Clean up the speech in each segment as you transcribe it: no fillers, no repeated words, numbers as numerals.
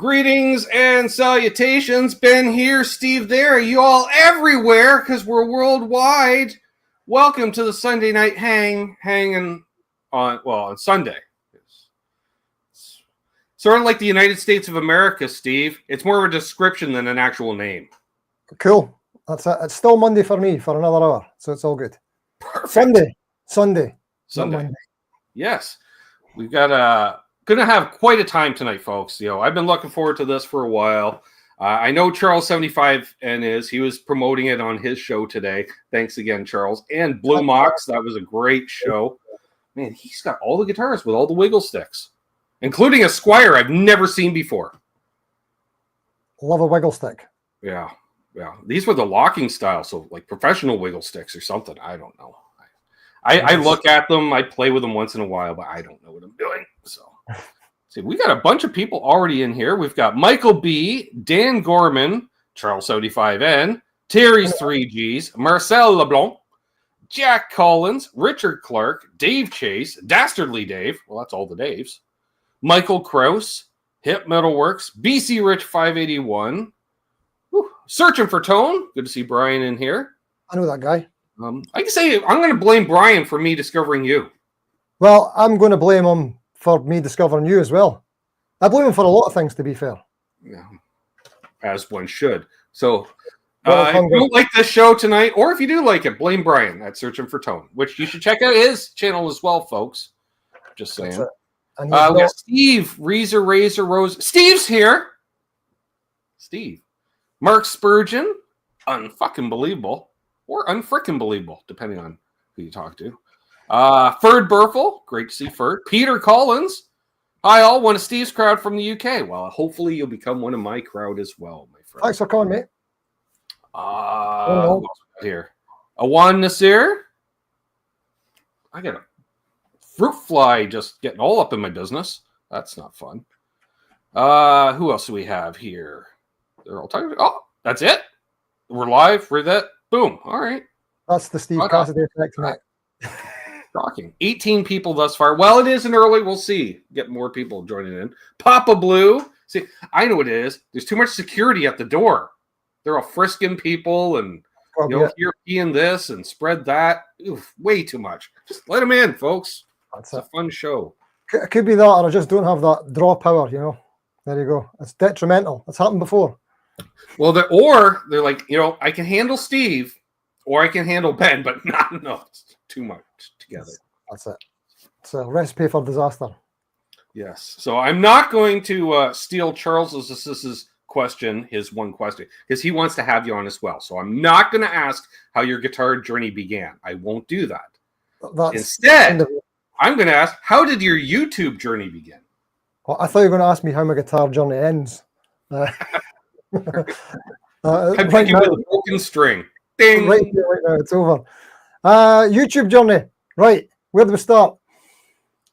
Greetings and salutations. Ben here, Steve there. You all everywhere because we're worldwide. Welcome to the Sunday night hanging on Sunday. It's sort of like the United States of America, Steve. It's more of a description than an actual name. Cool. That's it. It's still Monday for me for another hour, so it's all good. Perfect. Sunday. Yes, we've got gonna have quite a time tonight, folks. I've been looking forward to this for a while. I know Charles 75N he was promoting it on his show today. Thanks again, Charles. And Blue Mox, that was a great show. Man, he's got all the guitars with all the wiggle sticks, including a Squire I've never seen before. Love a wiggle stick. Yeah. These were the locking style, so like professional wiggle sticks or something. I don't know. I look at them, I play with them once in a while, but I don't know what I'm doing. So, see, we got a bunch of people already in here. We've got Michael B, Dan Gorman, Charles 75N, Terry's 3Gs, Marcel LeBlanc, Jack Collins, Richard Clark, Dave Chase, Dastardly Dave. Well, that's all the Daves. Michael Krause, Hip Metalworks, BC Rich 581. Searching for Tone. Good to see Brian in here. I know that guy. I can say I'm going to blame Brian for me discovering you. Well, I'm going to blame him for me discovering you as well. I blame him for a lot of things, to be fair. Yeah, as one should. So, if you don't like this show tonight, or if you do like it, blame Brian at Searching for Tone, which you should check out his channel as well, folks. Just saying. We got Steve, Razor Rose. Steve's here. Steve. Mark Spurgeon, unfucking believable. Or unfrickin' believable, depending on who you talk to. Ferd Burfel, great to see Ferd. Peter Collins, hi all, one of Steve's crowd from the UK. Well, hopefully you'll become one of my crowd as well, my friend. Thanks for calling, mate. Who else we got here? Awan Nasir. I got a fruit fly just getting all up in my business. That's not fun. Who else do we have here? They're all talking. Oh, that's it. We're live. We're that. Boom. All right. That's the Steve Cassidy effect tonight. Shocking. 18 people thus far. Well, it isn't early. We'll see. Get more people joining in. Papa Blue. See, I know what it is. There's too much security at the door. They're all frisking people and, here being this and spread that. Oof, way too much. Just let them in, folks. It's a fun show. It could be that, or I just don't have that draw power, There you go. It's detrimental. It's happened before. Well, they're like, I can handle Steve or I can handle Ben, but no, it's too much together. That's it. It's a recipe for disaster. Yes. So I'm not going to steal Charles's question, his one question, because he wants to have you on as well. So I'm not going to ask how your guitar journey began. I won't do that. Instead, I'm going to ask, how did your YouTube journey begin? Well, I thought you were going to ask me how my guitar journey ends. I'm thinking with a broken string. Ding. Right now, it's over. YouTube journey. Right. Where do we start?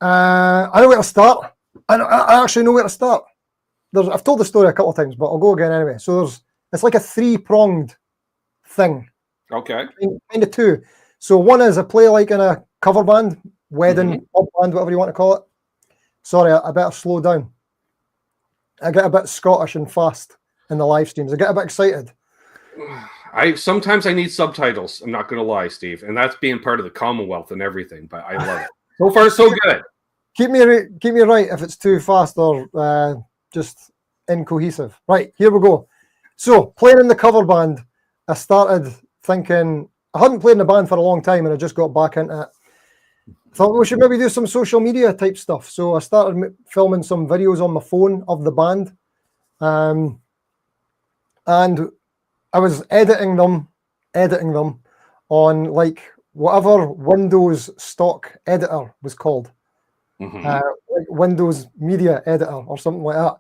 I know where to start. I actually know where to start. I've told the story a couple of times, but I'll go again anyway. So it's like a three-pronged thing. Okay. Kind of two. So one is I play like in a cover band, wedding, pub band, whatever you want to call it. Sorry, I better slow down. I get a bit Scottish and fast in the live streams. I get a bit excited. Sometimes I need subtitles. I'm not going to lie, Steve, and that's being part of the Commonwealth and everything. But I love it. So far, so good. Keep me right if it's too fast or just incohesive. Right, here we go. So playing in the cover band, I started thinking I hadn't played in a band for a long time, and I just got back into it. Thought we should maybe do some social media type stuff. So I started filming some videos on my phone of the band. And I was editing them on like whatever Windows stock editor was called. Like Windows Media Editor or something like that.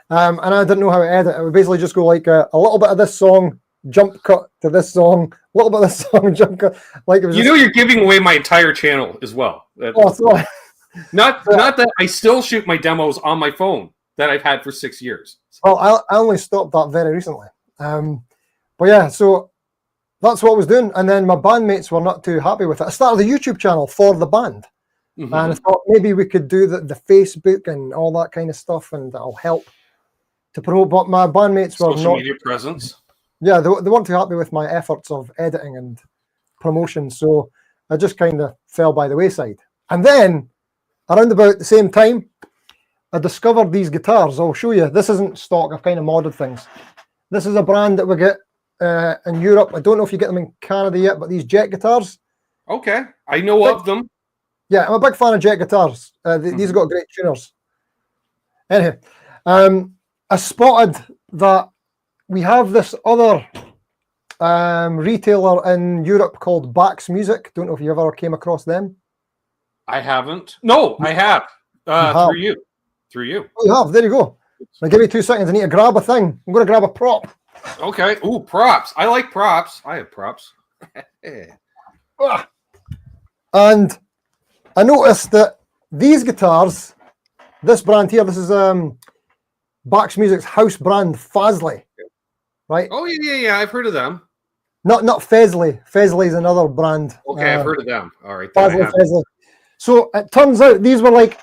And I didn't know how to edit. It would basically just go like a little bit of this song, jump cut to this song, a little bit of this song, jump cut. Like it was you're giving away my entire channel as well. Not that I still shoot my demos on my phone that I've had for 6 years. Well, I only stopped that very recently. But yeah, so that's what I was doing. And then my bandmates were not too happy with it. I started a YouTube channel for the band. And I thought maybe we could do the Facebook and all that kind of stuff, and that'll help to promote, but my bandmates were Social not. media presence. Yeah, they weren't too happy with my efforts of editing and promotion, so I just kind of fell by the wayside. And then, around about the same time, I discovered these guitars. I'll show you. This isn't stock. I've kind of modded things. This is a brand that we get in Europe. I don't know if you get them in Canada yet, but these Jet guitars. Okay, I know of them. Yeah, I'm a big fan of Jet guitars. These have got great tuners. Anyway, I spotted that we have this other retailer in Europe called Bax Music. Don't know if you ever came across them. I haven't. No, I have. Through you. Through you. Oh, you have. There you go. Now give me 2 seconds. I need to grab a thing. I'm going to grab a prop. Okay. Ooh, props. I like props. I have props. And I noticed that these guitars, this brand here, this is Bax Music's house brand, Fazley, right? Oh yeah. I've heard of them. Not Fezley. Fezley is another brand. Okay, I've heard of them. All right. Fezley. So it turns out these were like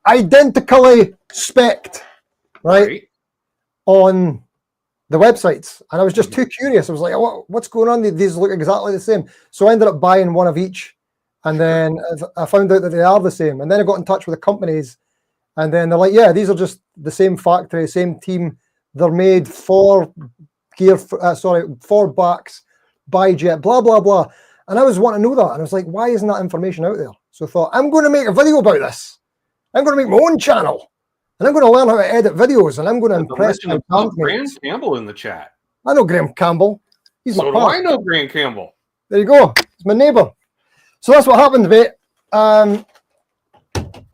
identically spec'd, right, on the websites. And I was just too curious. I was like, what's going on? These look exactly the same. So I ended up buying one of each. And then I found out that they are the same. And then I got in touch with the companies. And then they're like, yeah, these are just the same factory, same team. They're made for for Bax, by Jet, blah, blah, blah. And I was wanting to know that. And I was like, why isn't that information out there? So I thought, I'm going to make a video about this. I'm going to make my own channel. And I'm going to learn how to edit videos. And I'm going to impress my Graham Campbell in the chat. I know Graham Campbell. He's my partner. I know Graham Campbell. There you go. It's my neighbour. So that's what happened, mate. I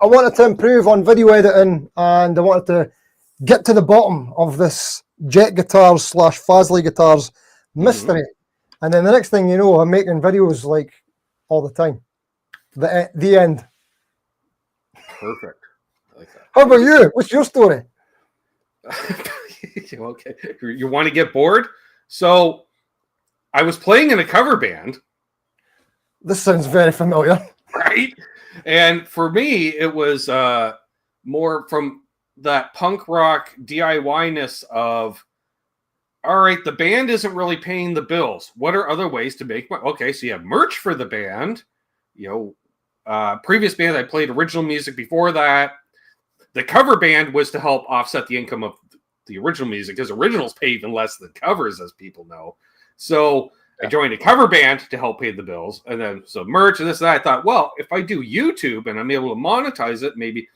wanted to improve on video editing, and I wanted to get to the bottom of this Jet guitars / Fazley guitars mystery. And then the next thing you know, I'm making videos like all the time. The end. Perfect. I like that. How about you? What's your story? Okay. You want to get bored? So I was playing in a cover band. This sounds very familiar. Right? And for me, it was more from that punk rock DIY-ness of, all right, the band isn't really paying the bills. What are other ways to make money? Okay, so you have merch for the band. Previous band, I played original music before that. The cover band was to help offset the income of the original music, because originals pay even less than covers, as people know. So I joined a cover band to help pay the bills, and then so merch and this and that. I thought, well, if I do YouTube and I'm able to monetize it, maybe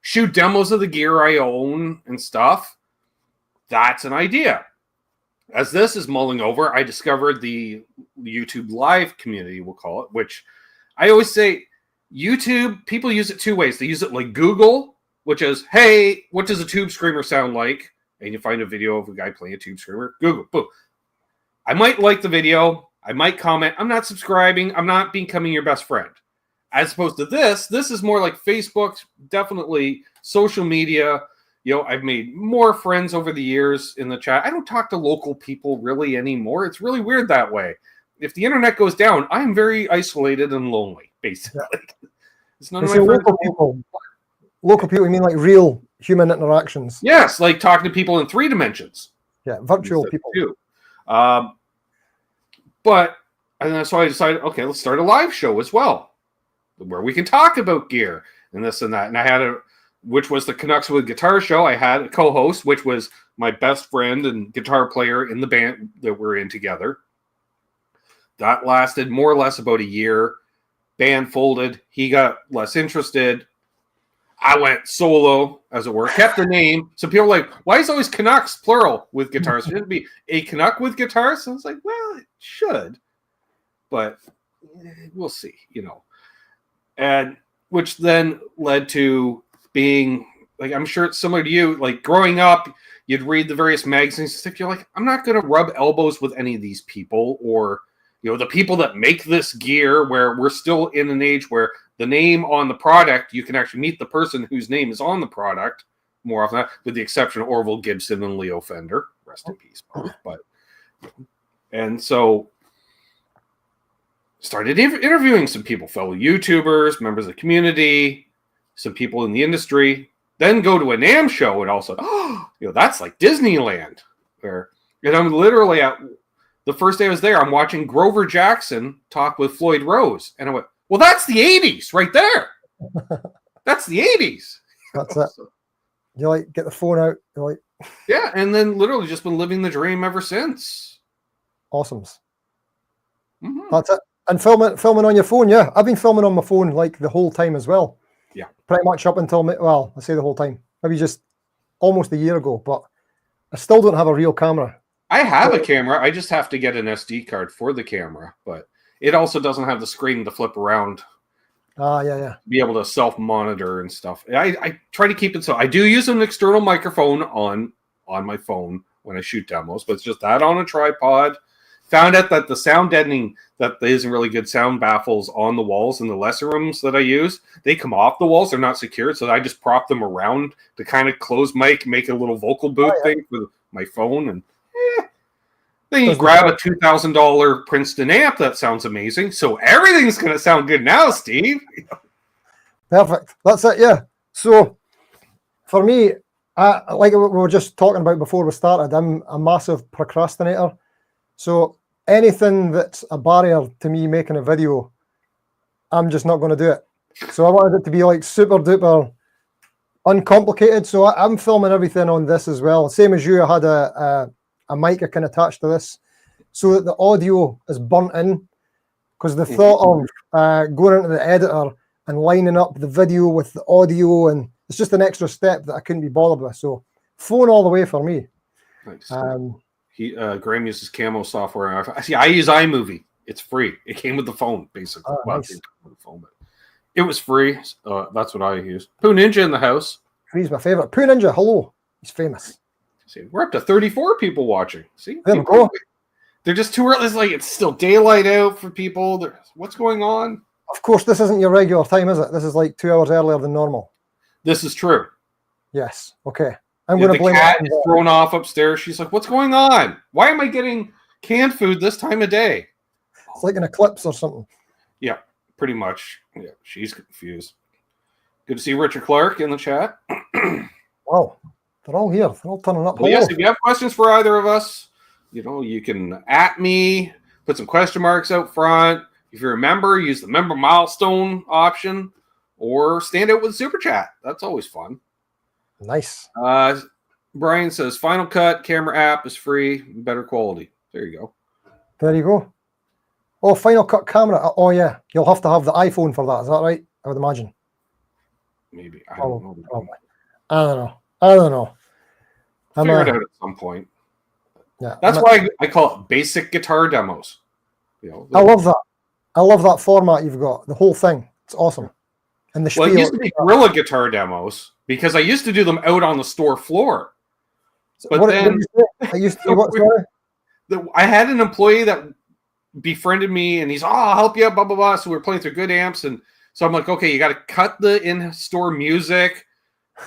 shoot demos of the gear I own and stuff. That's an idea. As this is mulling over, I discovered the YouTube Live community, we'll call it, which I always say YouTube, people use it 2 ways. They use it like Google, which is, hey, what does a tube screamer sound like? And you find a video of a guy playing a tube screamer. Google, boom. I might like the video. I might comment. I'm not subscribing. I'm not becoming your best friend. As opposed to this is more like Facebook, definitely social media. I've made more friends over the years in the chat. I don't talk to local people really anymore. It's really weird that way. If the internet goes down, I'm very isolated and lonely, basically. Yeah. It's none of my friends. Local people, you mean like real human interactions? Yes, like talking to people in 3 dimensions. Yeah, virtual people. Too. So I decided, okay, let's start a live show as well, where we can talk about gear and this and that. And I had which was the Canucks with Guitar show. I had a co-host, which was my best friend and guitar player in the band that we're in together. That lasted more or less about a year. Band folded. He got less interested. I went solo, as it were. Kept the name. So people are like, why is always Canucks, plural, with guitars? Shouldn't it be a Canuck with guitars? So I was like, well, it should. But we'll see, And which then led to being, like, I'm sure it's similar to you, like growing up, you'd read the various magazines and stuff. You're like, I'm not going to rub elbows with any of these people, or, the people that make this gear, where we're still in an age where the name on the product, you can actually meet the person whose name is on the product more often, with the exception of Orville Gibson and Leo Fender. Rest in peace, both. And so started interviewing some people, fellow YouTubers, members of the community, some people in the industry. then go to a NAMM show and also, that's like Disneyland. And I'm literally at the first day I was there, I'm watching Grover Jackson talk with Floyd Rose. And I went, well, that's the 80s right there. That's the 80s. That's it. You like get the phone out. You're like, yeah, and then literally just been living the dream ever since. Awesomes. Mm-hmm. That's it. And filming on your phone, yeah. I've been filming on my phone like the whole time as well. Yeah. Pretty much up until, well, I say the whole time. Maybe just almost a year ago, but I still don't have a real camera. I have a camera. I just have to get an SD card for the camera, but it also doesn't have the screen to flip around. Yeah. Be able to self-monitor and stuff. I try to keep it so I do use an external microphone on my phone when I shoot demos, but it's just that on a tripod. Found out that the sound deadening, that there isn't really good sound baffles on the walls in the lesson rooms that I use. They come off the walls. They're not secured, so I just prop them around to kind of close mic, make a little vocal booth thing with my phone. And then you grab a $2,000 Princeton amp that sounds amazing. So everything's going to sound good now, Steve. Perfect. That's it, yeah. So for me, like we were just talking about before we started, I'm a massive procrastinator. So anything that's a barrier to me making a video, I'm just not going to do it. So I wanted it to be like super duper uncomplicated. So I'm filming everything on this as well. Same as you, I had a mic I can attach to this so that the audio is burnt in. Because the thought of going into the editor and lining up the video with the audio, and it's just an extra step that I couldn't be bothered with. So phone all the way for me. Nice. Graham uses Camo software. I use iMovie. It's free. It came with the phone, basically. Nice. It came with the phone, but it was free. That's what I use. Pooh Ninja in the house. He's my favorite. Pooh Ninja, hello. He's famous. See, we're up to 34 people watching. See, there we go. They're just too early. It's like it's still daylight out for people. What's going on? Of course, this isn't your regular time, is it? This is like 2 hours earlier than normal. This is true. Yes. Okay. I'm going to blame the cat is thrown off upstairs. She's like, "What's going on? Why am I getting canned food this time of day?" It's like an eclipse or something. Yeah, pretty much. Yeah, she's confused. Good to see Richard Clark in the chat. Wow, they're all here. They're all turning up. Well, yes, if you have questions for either of us, you can at me, put some question marks out front. If you're a member, use the member milestone option, or stand out with Super Chat. That's always fun. Nice. Brian says Final Cut camera app is free, better quality. There you go. There you go. Oh, Final Cut camera. Oh yeah, you'll have to have the iPhone for that. Is that right? I would imagine. Maybe I don't know. Probably. I don't know. Figure it out at some point. Yeah, that's why I call it basic guitar demos. I love that. I love that format you've got. The whole thing. It's awesome. And the spiel. It used to be guerrilla guitar demos because I used to do them out on the store floor. But I used to what? Sorry? I had an employee that befriended me, and he's, I'll help you out, blah blah blah. So we were playing through good amps, and so I'm like, okay, you got to cut the in-store music,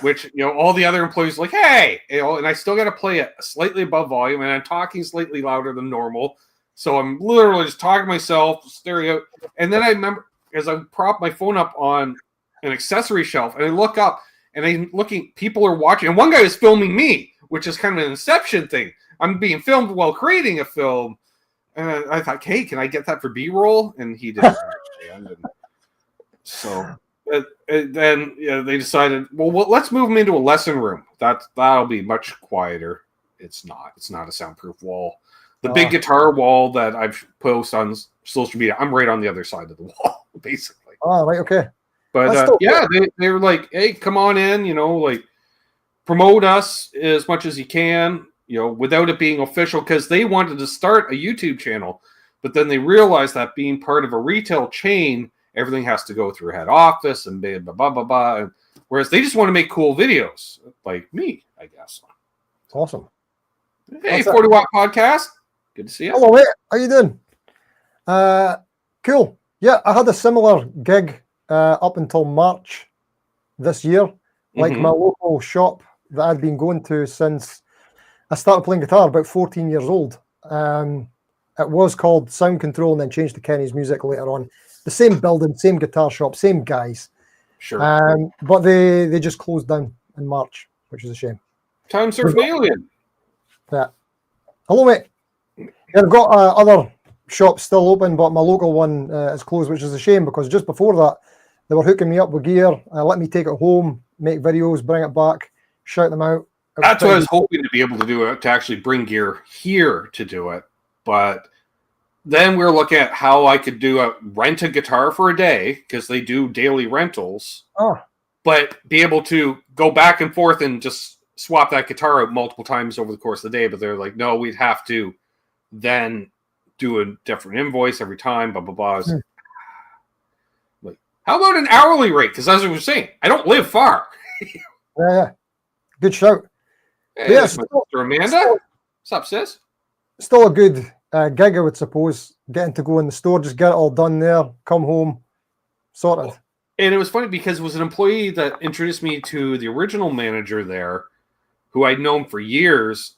which all the other employees are like, hey, and I still got to play it slightly above volume, and I'm talking slightly louder than normal. So I'm literally just talking to myself, stereo. And then I remember as I prop my phone up on an accessory shelf, and I look up, and I'm looking, people are watching, and one guy is filming me, which is kind of an Inception thing. I'm being filmed while creating a film, and I thought, hey, can I get that for B-roll? And he didn't understand. So then they decided, well, let's move him into a lesson room. That'll be much quieter. It's not a soundproof wall. The big guitar wall that I've posted on social media, I'm right on the other side of the wall, basically. Oh, right, okay. But they were like, hey, come on in, like promote us as much as you can, without it being official, because they wanted to start a YouTube channel, but then they realized that being part of a retail chain, everything has to go through head office and blah, blah, blah, blah, blah. And whereas they just want to make cool videos, like me, I guess. Awesome. Hey, 40 Watt Podcast. Good to see you. Hello, mate. How you doing? Cool. Yeah, I had a similar gig up until March this year. Like my local shop that I'd been going to since I started playing guitar, about 14 years old. It was called Sound Control and then changed to Kenny's Music later on. The same building, same guitar shop, same guys. Sure. But they just closed down. in March, which is a shame. Time surfing alien. Yeah. Hello, mate. Yeah, I've got other shops still open, but my local one is closed, which is a shame because just before that, they were hooking me up with gear, let me take it home, make videos, bring it back, shout them out. That's what I was hoping to be able to do, to actually bring gear here to do it. But then we were looking at how I could rent a guitar for a day, because they do daily rentals. Oh. But be able to go back and forth and just swap that guitar out multiple times over the course of the day. But they're like, no, we'd have to then do a different invoice every time, blah, blah, blah. Like, how about an hourly rate? Because as I was saying, I don't live far. Yeah. Good shout. Hey, yeah, sister Amanda. What's up, sis? Still a good gig, I would suppose. Getting to go in the store, just get it all done there, come home, sorted. And it was funny because it was an employee that introduced me to the original manager there, who I'd known for years.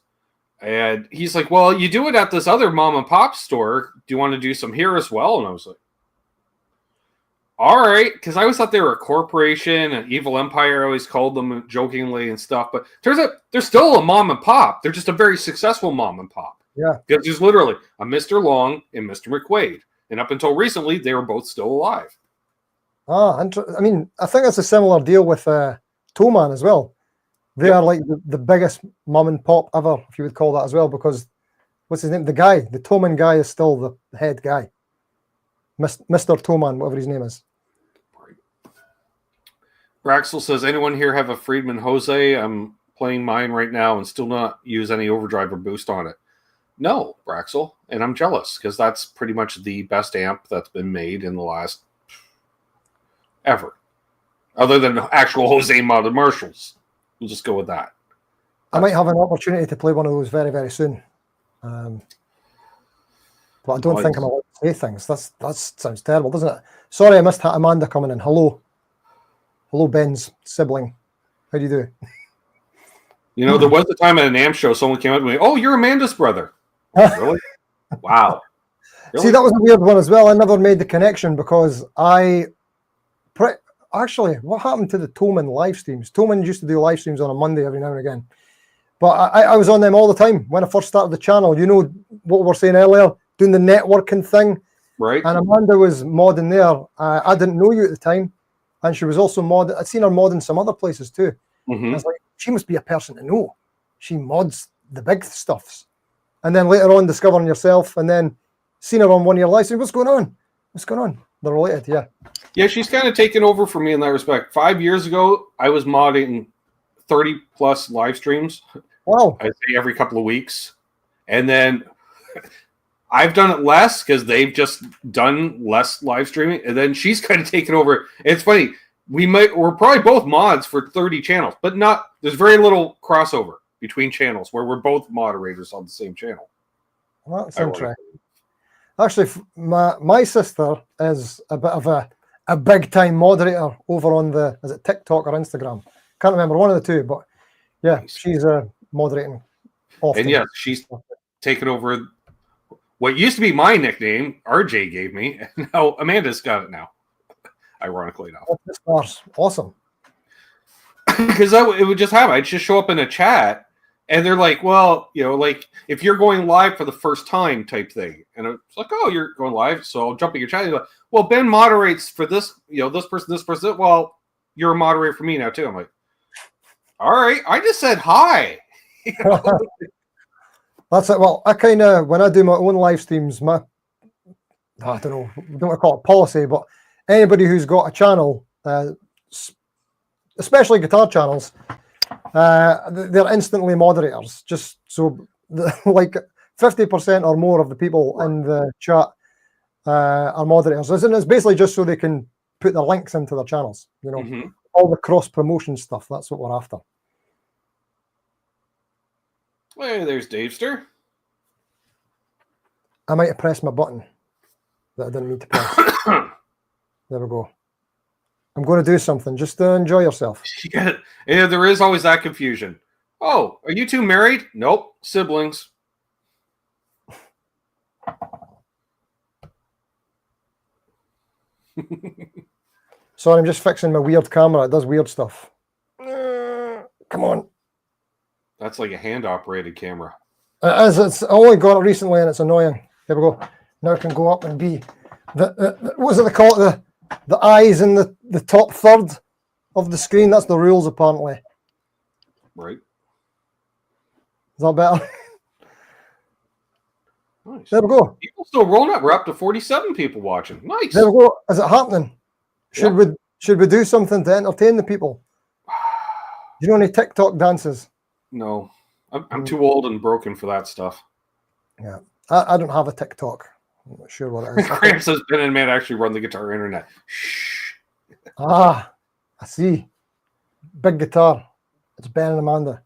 And he's like, well, you do it at this other mom and pop store. Do you want to do some here as well? And I was like, all right. Because I always thought they were a corporation, an evil empire. I always called them jokingly and stuff. But turns out they're still a mom and pop. They're just a very successful mom and pop. Yeah. Because there's literally a Mr. Long and Mr. McQuaid. And up until recently, they were both still alive. I mean, I think it's a similar deal with Toeman as well. They are like the biggest mom and pop ever, if you would call that as well, because what's his name? The Toeman guy is still the head guy. Mr. Toeman, whatever his name is. Braxel says, anyone here have a Friedman Jose? I'm playing mine right now and still not use any overdrive or boost on it. No, Braxel, and I'm jealous because that's pretty much the best amp that's been made in the last ever. Other than actual Jose modded Marshalls. We'll just go with that. I might have an opportunity to play one of those very, very soon. But I don't think I'm allowed to say things. That sounds terrible, doesn't it? Sorry, I missed Amanda coming in. Hello. Hello, Ben's sibling. How do you do? You know, there was a time at an NAMM show, someone came up to me, oh, you're Amanda's brother. Really? Wow. Really? See, that was a weird one as well. I never made the connection because actually, what happened to the Toeman live streams? Toeman used to do live streams on a Monday every now and again. But I was on them all the time when I first started the channel. You know what we were saying earlier, doing the networking thing. Right. And Amanda was modding there. I didn't know you at the time. And she was also modding. I'd seen her modding some other places too. Mm-hmm. I was like, she must be a person to know. She mods the big stuffs. And then later on, discovering yourself and then seen her on one of your live streams. What's going on? What's going on? They're related, yeah. Yeah, she's kind of taken over for me in that respect. 5 years ago, I was modding 30 plus live streams. Wow. I'd say every couple of weeks. And then I've done it less because they've just done less live streaming. And then she's kind of taken over. It's funny. We're probably both mods for 30 channels, but there's very little crossover between channels where we're both moderators on the same channel. Well, that's interesting. Actually, my sister is a bit of a big time moderator over on is it TikTok or Instagram? Can't remember, one of the two, but yeah, nice. She's moderating often. And yeah, she's taken over what used to be my nickname, RJ gave me, and now Amanda's got it now. Ironically enough. That's awesome. Because it would just happen. I'd just show up in a chat and they're like, well, you know, like if you're going live for the first time type thing. And it's like, oh, you're going live. So I'll jump in your chat. And like, well, Ben moderates for this, you know, this person. Well, you're a moderator for me now too. I'm like, all right. I just said hi. You know? That's it. Well, I kind of, when I do my own live streams, I don't know, I don't want to call it policy, but anybody who's got a channel, especially guitar channels, they're instantly moderators. Just so, like 50% or more of the people in the chat are moderators. And it's basically just so they can put their links into their channels. You know, all the cross promotion stuff. That's what we're after. Hey, there's Davester. I might have pressed my button that I didn't need to press. There we go. I'm going to do something. Just enjoy yourself. Yeah, there is always that confusion. Oh, are you two married? Nope. Siblings. Sorry, I'm just fixing my weird camera. It does weird stuff. Come on. That's like a hand-operated camera. It is. It's I only got it recently, and it's annoying. Here we go. Now it can go up and be what is it they call it? The eyes in the top third of the screen. That's the rules, apparently. Right. Is that better? Nice. There we go. People still rolling up. We're up to 47 people watching. Nice. There we go. Is it happening? Should we do something to entertain the people? Do you know any TikTok dances? No. I'm too old and broken for that stuff. Yeah. I don't have a TikTok. I'm not sure what it is. Cramps says Ben and Matt actually run the guitar internet. Shh. Ah, I see. Big guitar. It's Ben and Amanda.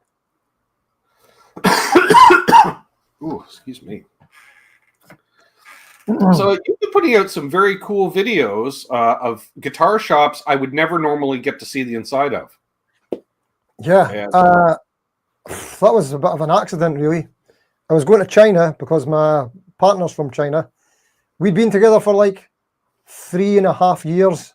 Ooh, excuse me. So you've been putting out some very cool videos of guitar shops I would never normally get to see the inside of. Yeah. That was a bit of an accident, really. I was going to China because my partner's from China. We'd been together for like 3.5 years,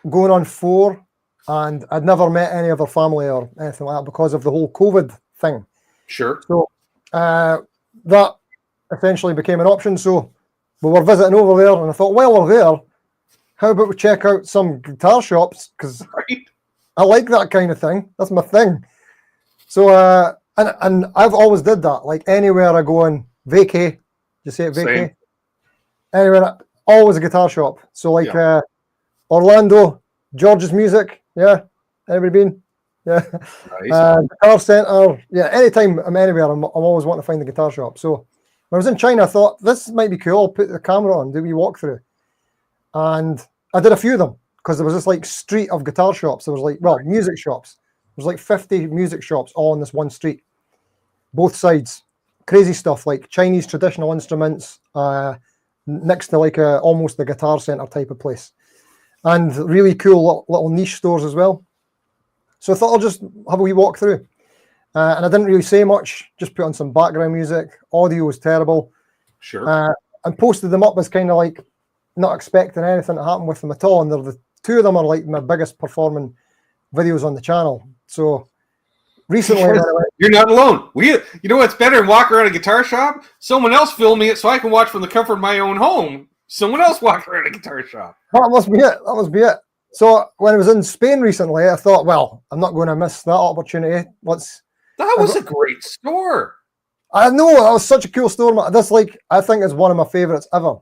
going on 4, and I'd never met any of her family or anything like that because of the whole COVID thing. Sure. So that essentially became an option. So we were visiting over there, and I thought, while we're there, how about we check out some guitar shops? Because I like that kind of thing. That's my thing. So and I've always did that. Like anywhere I go on vacay, you say it vacay? Same. Anywhere, always a guitar shop. So like Orlando, George's Music. Yeah, anybody been? Yeah. Nice. Guitar Center. Yeah, anytime I'm anywhere, I'm always wanting to find the guitar shop. So when I was in China, I thought this might be cool. I'll put the camera on, do a wee walkthrough, and I did a few of them because there was this like street of guitar shops. There was like music shops. There was like 50 music shops all on this one street, both sides. Crazy stuff like Chinese traditional instruments next to like almost the Guitar Center type of place, and really cool little niche stores as well. So I thought I'll just have a wee walk through. And I didn't really say much, just put on some background music. Audio was terrible. Sure. And posted them up as kind of like not expecting anything to happen with them at all. And they're the 2 of them are like my biggest performing videos on the channel. So recently, you're not alone. You know what's better than walk around a guitar shop? Someone else film me it so I can watch from the comfort of my own home. Someone else walk around a guitar shop. That must be it. That must be it. So when I was in Spain recently, I thought, well, I'm not going to miss that opportunity. That was a great store. I know, that was such a cool store. This, like, I think is one of my favorites ever.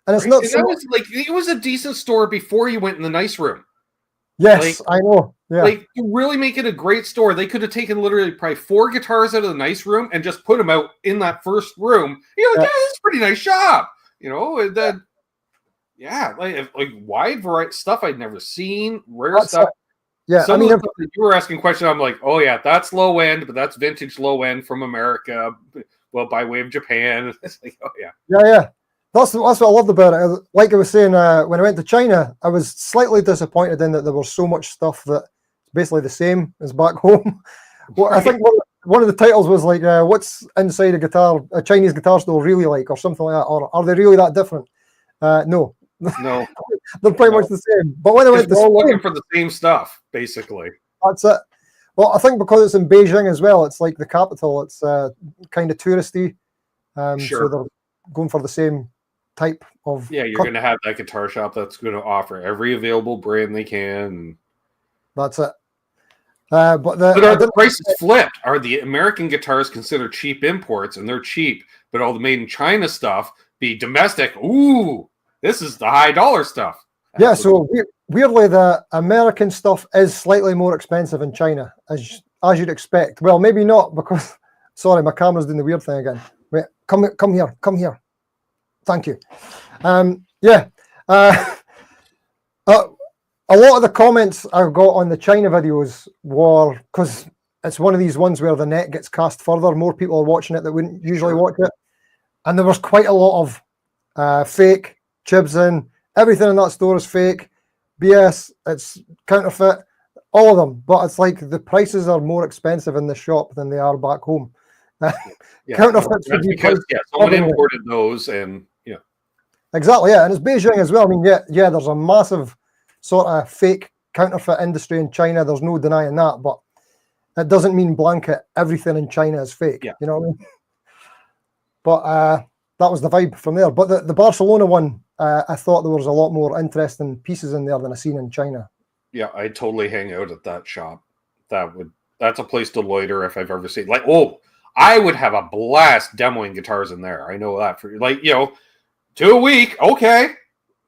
And it's not. It was a decent store before you went in the nice room. Yes, I know. Yeah. Like, to really make it a great store, they could have taken literally probably 4 guitars out of the nice room and just put them out in that first room. You're like, yeah, this is a pretty nice shop. You know, and then like wide variety stuff I'd never seen, rare stuff. Yeah, Some of the stuff that you were asking questions, I'm like, oh yeah, that's low end, but that's vintage low end from America, well, by way of Japan. It's like, oh yeah. Yeah. That's what I loved about it. Like I was saying, when I went to China, I was slightly disappointed in that there was so much stuff that's basically the same as back home. Well, I think one of the titles was like, what's inside a Chinese guitar store really like, or something like that, or are they really that different? No. They're pretty much the same. But when I went to Spain, looking for the same stuff, basically. That's it. Well, I think because it's in Beijing as well, it's like the capital. It's kind of touristy. Sure. So they're going for the same type of. Yeah, you're going to have that guitar shop that's going to offer every available brand they can. That's it. But are the prices flipped? Are the American guitars considered cheap imports, and they're cheap, but all the made in China stuff be domestic? Ooh, this is the high dollar stuff. Yeah, so weirdly, the American stuff is slightly more expensive in China, as you'd expect. Well, maybe not, because sorry, my camera's doing the weird thing again. Wait, come here. Thank you. A lot of the comments I got on the China videos were because it's one of these ones where the net gets cast further. More people are watching it that wouldn't usually watch it, and there was quite a lot of fake chibs in. Everything in that store is fake, BS. It's counterfeit, all of them. But it's like the prices are more expensive in the shop than they are back home. Counterfeits would be because someone imported those, and exactly, yeah. And it's Beijing as well. I mean, yeah. There's a massive sort of fake counterfeit industry in China. There's no denying that. But it doesn't mean blanket everything in China is fake. Yeah. You know what I mean? But that was the vibe from there. But the Barcelona one, I thought there was a lot more interesting pieces in there than I seen in China. Yeah, I'd totally hang out at that shop. That's a place to loiter if I've ever seen. Like, oh, I would have a blast demoing guitars in there. I know that for like, 2 a week, okay.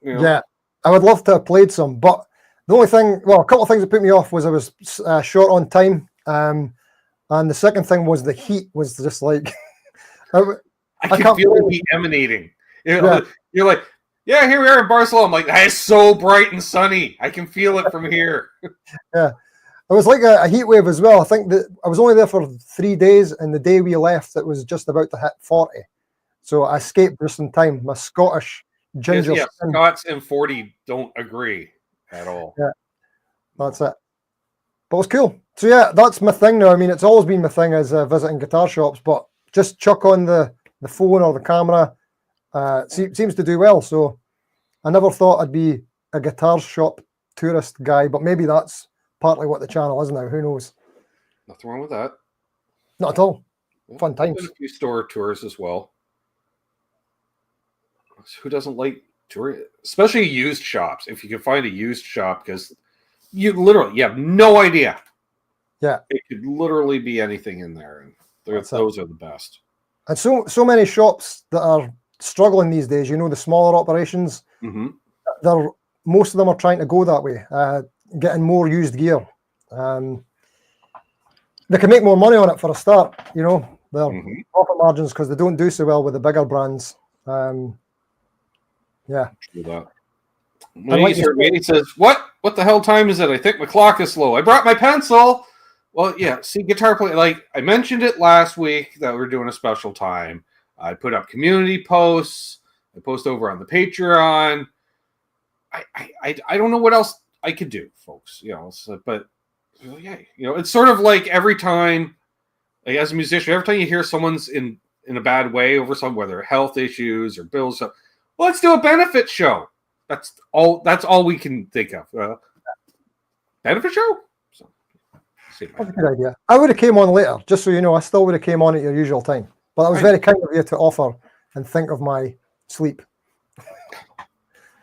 Yeah, I would love to have played some, but the only thing, well, a couple of things that put me off was I was short on time, and the second thing was the heat was just like I can feel the heat emanating. You're like, yeah, here we are in Barcelona. I'm like, it's so bright and sunny. I can feel it from here. Yeah. It was like a heat wave as well. I think that I was only there for 3 days, and the day we left, it was just about to hit 40. So I escaped just in time. My Scottish ginger. Yeah, Scots and 40 don't agree at all. Yeah, that's it. But it was cool. So yeah, that's my thing now. I mean, it's always been my thing as visiting guitar shops, but just chuck on the phone or the camera. Seems to do well. So I never thought I'd be a guitar shop tourist guy, but maybe that's partly what the channel is now. Who knows? Nothing wrong with that. Not at all. Yeah, Fun times. a few store tours as well. Who doesn't like touring? Especially used shops. If you can find a used shop, because you have no idea. Yeah. It could literally be anything in there. And those are the best. And so many shops that are struggling these days, the smaller operations, most of them are trying to go that way, getting more used gear. They can make more money on it for a start, their profit margins, because they don't do so well with the bigger brands. Yeah. True that. He says, what the hell time is it? I think my clock is slow. I brought my pencil. Well, yeah, see, guitar play, like I mentioned it last week that we're doing a special time. I put up community posts. I post over on the Patreon. I don't know what else I could do, folks. But yeah, it's sort of like every time, like as a musician, every time you hear someone's in a bad way over some, whether health issues or bills, well, let's do a benefit show. That's all we can think of. Benefit show. That's a good idea. I would have came on later, just so you know. I still would have came on at your usual time. But that was very kind of you to offer and think of my sleep.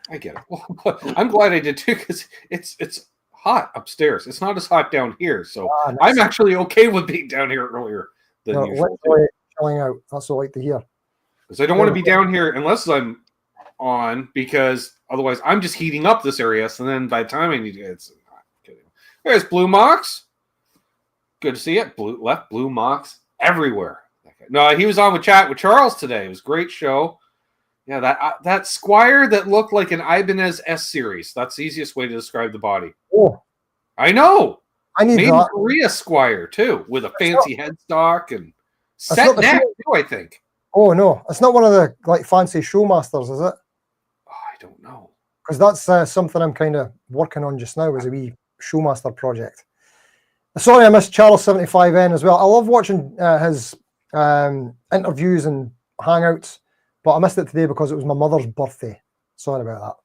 I get it. Well, I'm glad I did too, because it's hot upstairs. It's not as hot down here, so nice. I'm actually okay with being down here earlier than usual. Chilling out. That's what I like to hear. Because I don't want to be down here unless I'm on, because otherwise I'm just heating up this area. So then by the time I need to, it's not kidding. There's Blue Mox. Good to see it. Blue Mox everywhere. No, he was on with Chat with Charles today. It was a great show. Yeah, that Squire that looked like an Ibanez S series. That's the easiest way to describe the body. Oh, I know. I need Made that. in Korea Squire too, with a fancy headstock and set neck too, I think. Oh no, it's not one of the fancy Showmasters, is it? Oh, I don't know. Because that's something I'm kind of working on just now, as a wee Showmaster project. Sorry, I missed Charles 75N as well. I love watching his interviews and hangouts, but I missed it today because it was my mother's birthday. Sorry about that.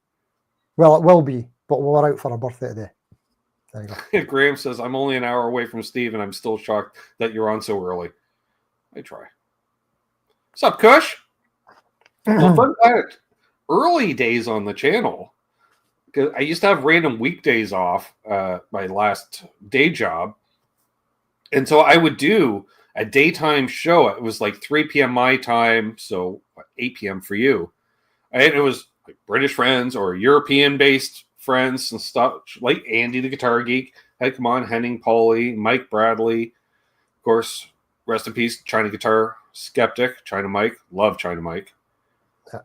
Well, it will be, but we're out for a birthday today. There you go. Graham says, I'm only an hour away from Steve, and I'm still shocked that you're on so early. I try. What's up, Kush? Well, fun fact, early days on the channel, because I used to have random weekdays off my last day job. And so I would do a daytime show. It was like 3 p.m. my time, so 8 p.m. for you. And it was like British friends or European-based friends and stuff, like Andy the Guitar Geek had come on, Henning Pauly, Mike Bradley, of course, rest in peace, China Guitar Skeptic, China Mike, love China Mike. Yeah.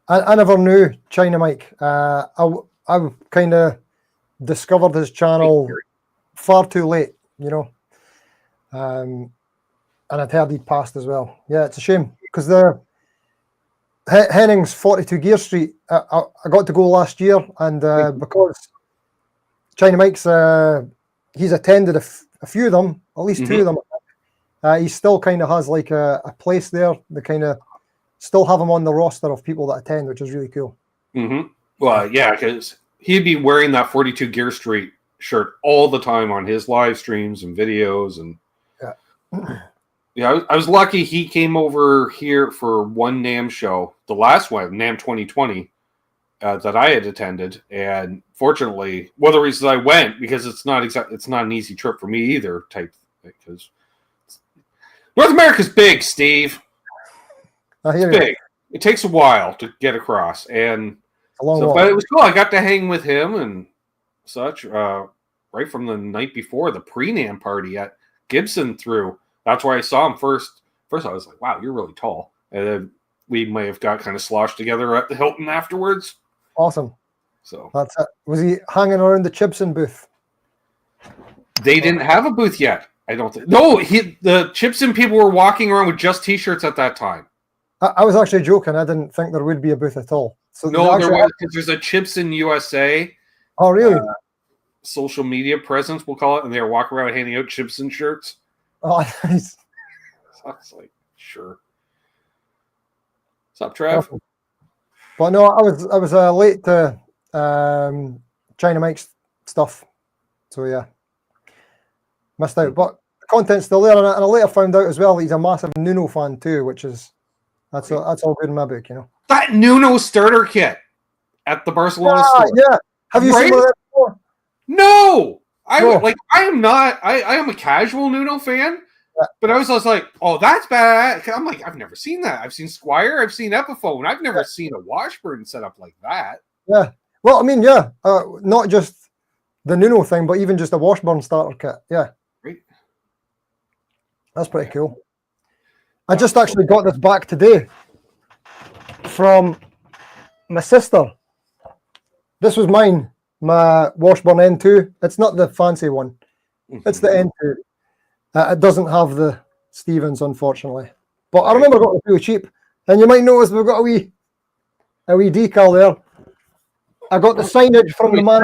I never knew China Mike. I kind of discovered his channel far too late, and I'd heard he'd passed as well. Yeah, it's a shame, because Henning's 42 Gear Street, I got to go last year, and because China Mike's, he's attended a few of them, at least 2 of them. He still kind of has like a place there. They kind of still have him on the roster of people that attend, which is really cool. Well, yeah, because he'd be wearing that 42 Gear Street shirt all the time on his live streams and videos. And I was lucky he came over here for one NAMM show, the last one, NAMM 2020, that I had attended. And fortunately, one of the reasons I went, because it's not an easy trip for me either, because North America's big, Steve. It's big. It takes a while to get across, and but it was cool. I got to hang with him and such right from the night before the pre-NAMM party at Gibson through. That's where I saw him first. First, I was like, "Wow, you're really tall." And then we may have got kind of sloshed together at the Hilton afterwards. Awesome. So that's it. Was he hanging around the Chipson booth? They didn't have a booth yet. I don't think. No, the Chipson people were walking around with just T-shirts at that time. I was actually joking. I didn't think there would be a booth at all. So no, there was, because there's a Chipson USA. Oh, really? Social media presence, we'll call it, and they were walking around handing out Chipson shirts. Oh, nice. So I was like, sure. What's up, Trev? But no, I was late to China Mike's stuff, so yeah, missed out. But the content's still there, and I later found out as well that he's a massive Nuno fan too, which is that's all good in my book, you know. That Nuno starter kit at the Barcelona store. Yeah, have you seen that before? No, I am a casual Nuno fan, but I was just like, oh, that's bad. I'm like, I've never seen that. I've seen Squire, I've seen Epiphone, I've never seen a Washburn set up like that. Yeah, well, I mean, not just the Nuno thing, but even just a Washburn starter kit. Yeah, great. That's pretty cool. I just actually got this back today from my sister. This was mine, my Washburn N2. It's not the fancy one. It's the N2. It doesn't have the Stevens, unfortunately. But I remember I got it really cheap. And you might notice we've got a wee decal there. I got the signage from the man.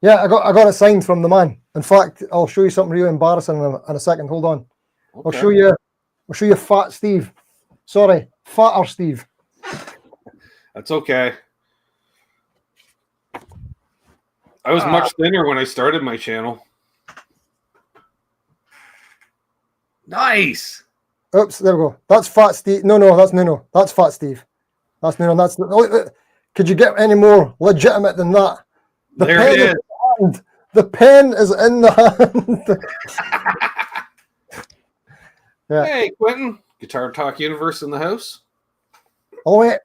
Yeah, I got it signed from the man. In fact, I'll show you something really embarrassing in a second. Hold on. Okay. I'll show you Fat Steve. Sorry, Fatter Steve. That's okay. I was much thinner when I started my channel. Nice. Oops, there we go. That's Fat Steve. No, that's Nuno. That's Fat Steve. That's Nuno. Could you get any more legitimate than that? There it is. The pen is in the hand. Yeah. Hey, Quentin. Guitar Talk Universe in the house. Oh, wait.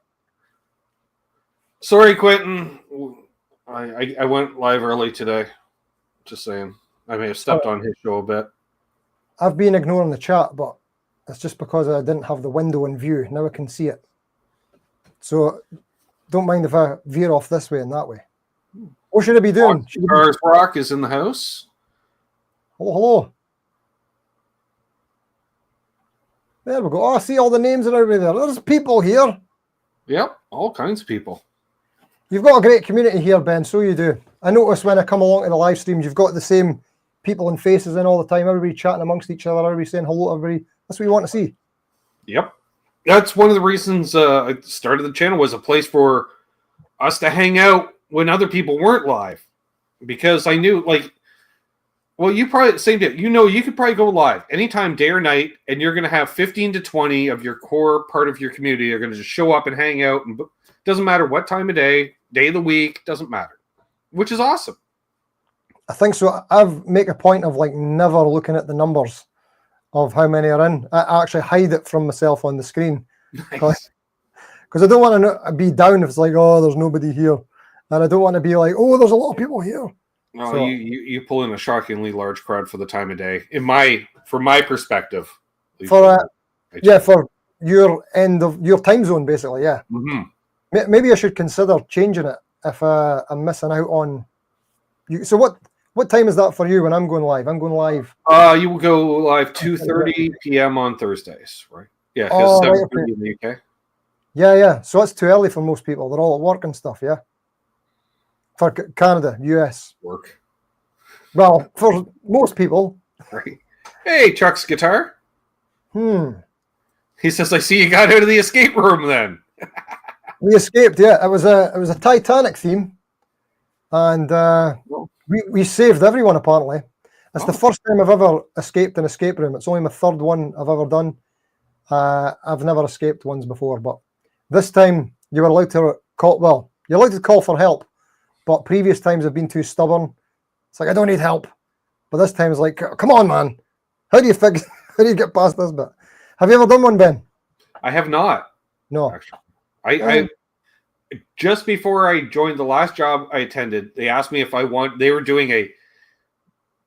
Sorry, Quentin. I went live early today. Just saying. I may have stepped on his show a bit. I've been ignoring the chat, but it's just because I didn't have the window in view. Now I can see it. So don't mind if I veer off this way and that way. What should I be doing? Guitars Rock is in the house. Hello. There we go. Oh, I see all the names are over there. There's people here. Yep, all kinds of people. You've got a great community here, Ben, so you do. I notice when I come along to the live streams, you've got the same people and faces in all the time. Everybody chatting amongst each other, everybody saying hello to everybody. That's what you want to see. Yep. That's one of the reasons I started the channel, was a place for us to hang out when other people weren't live. Because I knew, you probably, same day, you could probably go live anytime, day or night, and you're going to have 15 to 20 of your core part of your community are going to just show up and hang out. And doesn't matter what time of day of the week, doesn't matter, which is awesome. I think so. I've make a point of never looking at the numbers of how many are in. I actually hide it from myself on the screen because I don't want to be down if it's there's nobody here, and I don't want to be there's a lot of people here. No, so, you pull in a shockingly large crowd for the time of day. From my perspective, for your end of your time zone, basically, yeah. Mm-hmm. Maybe I should consider changing it if I'm missing out on you. So what time is that for you when I'm going live? I'm going live. You will go live 2:30 p.m. on Thursdays, right? Yeah, because 7:30 in the UK. Yeah. So it's too early for most people. They're all at work and stuff, yeah. For Canada, US. Work. Well, for most people. Right. Hey, Chuck's guitar. He says, I see you got out of the escape room then. We escaped, yeah. It was a Titanic theme. and we saved everyone. Apparently, it's the first time I've ever escaped an escape room. It's only my third one I've ever done. I've never escaped ones before, but this time you were allowed to call. Well, you're allowed to call for help, but previous times I've been too stubborn. It's like I don't need help, but this time it's like, come on, man, how do you fix? How do you get past this bit? Have you ever done one, Ben? I have not. No, actually. I just before I joined the last job I attended, they asked me if I want. They were doing a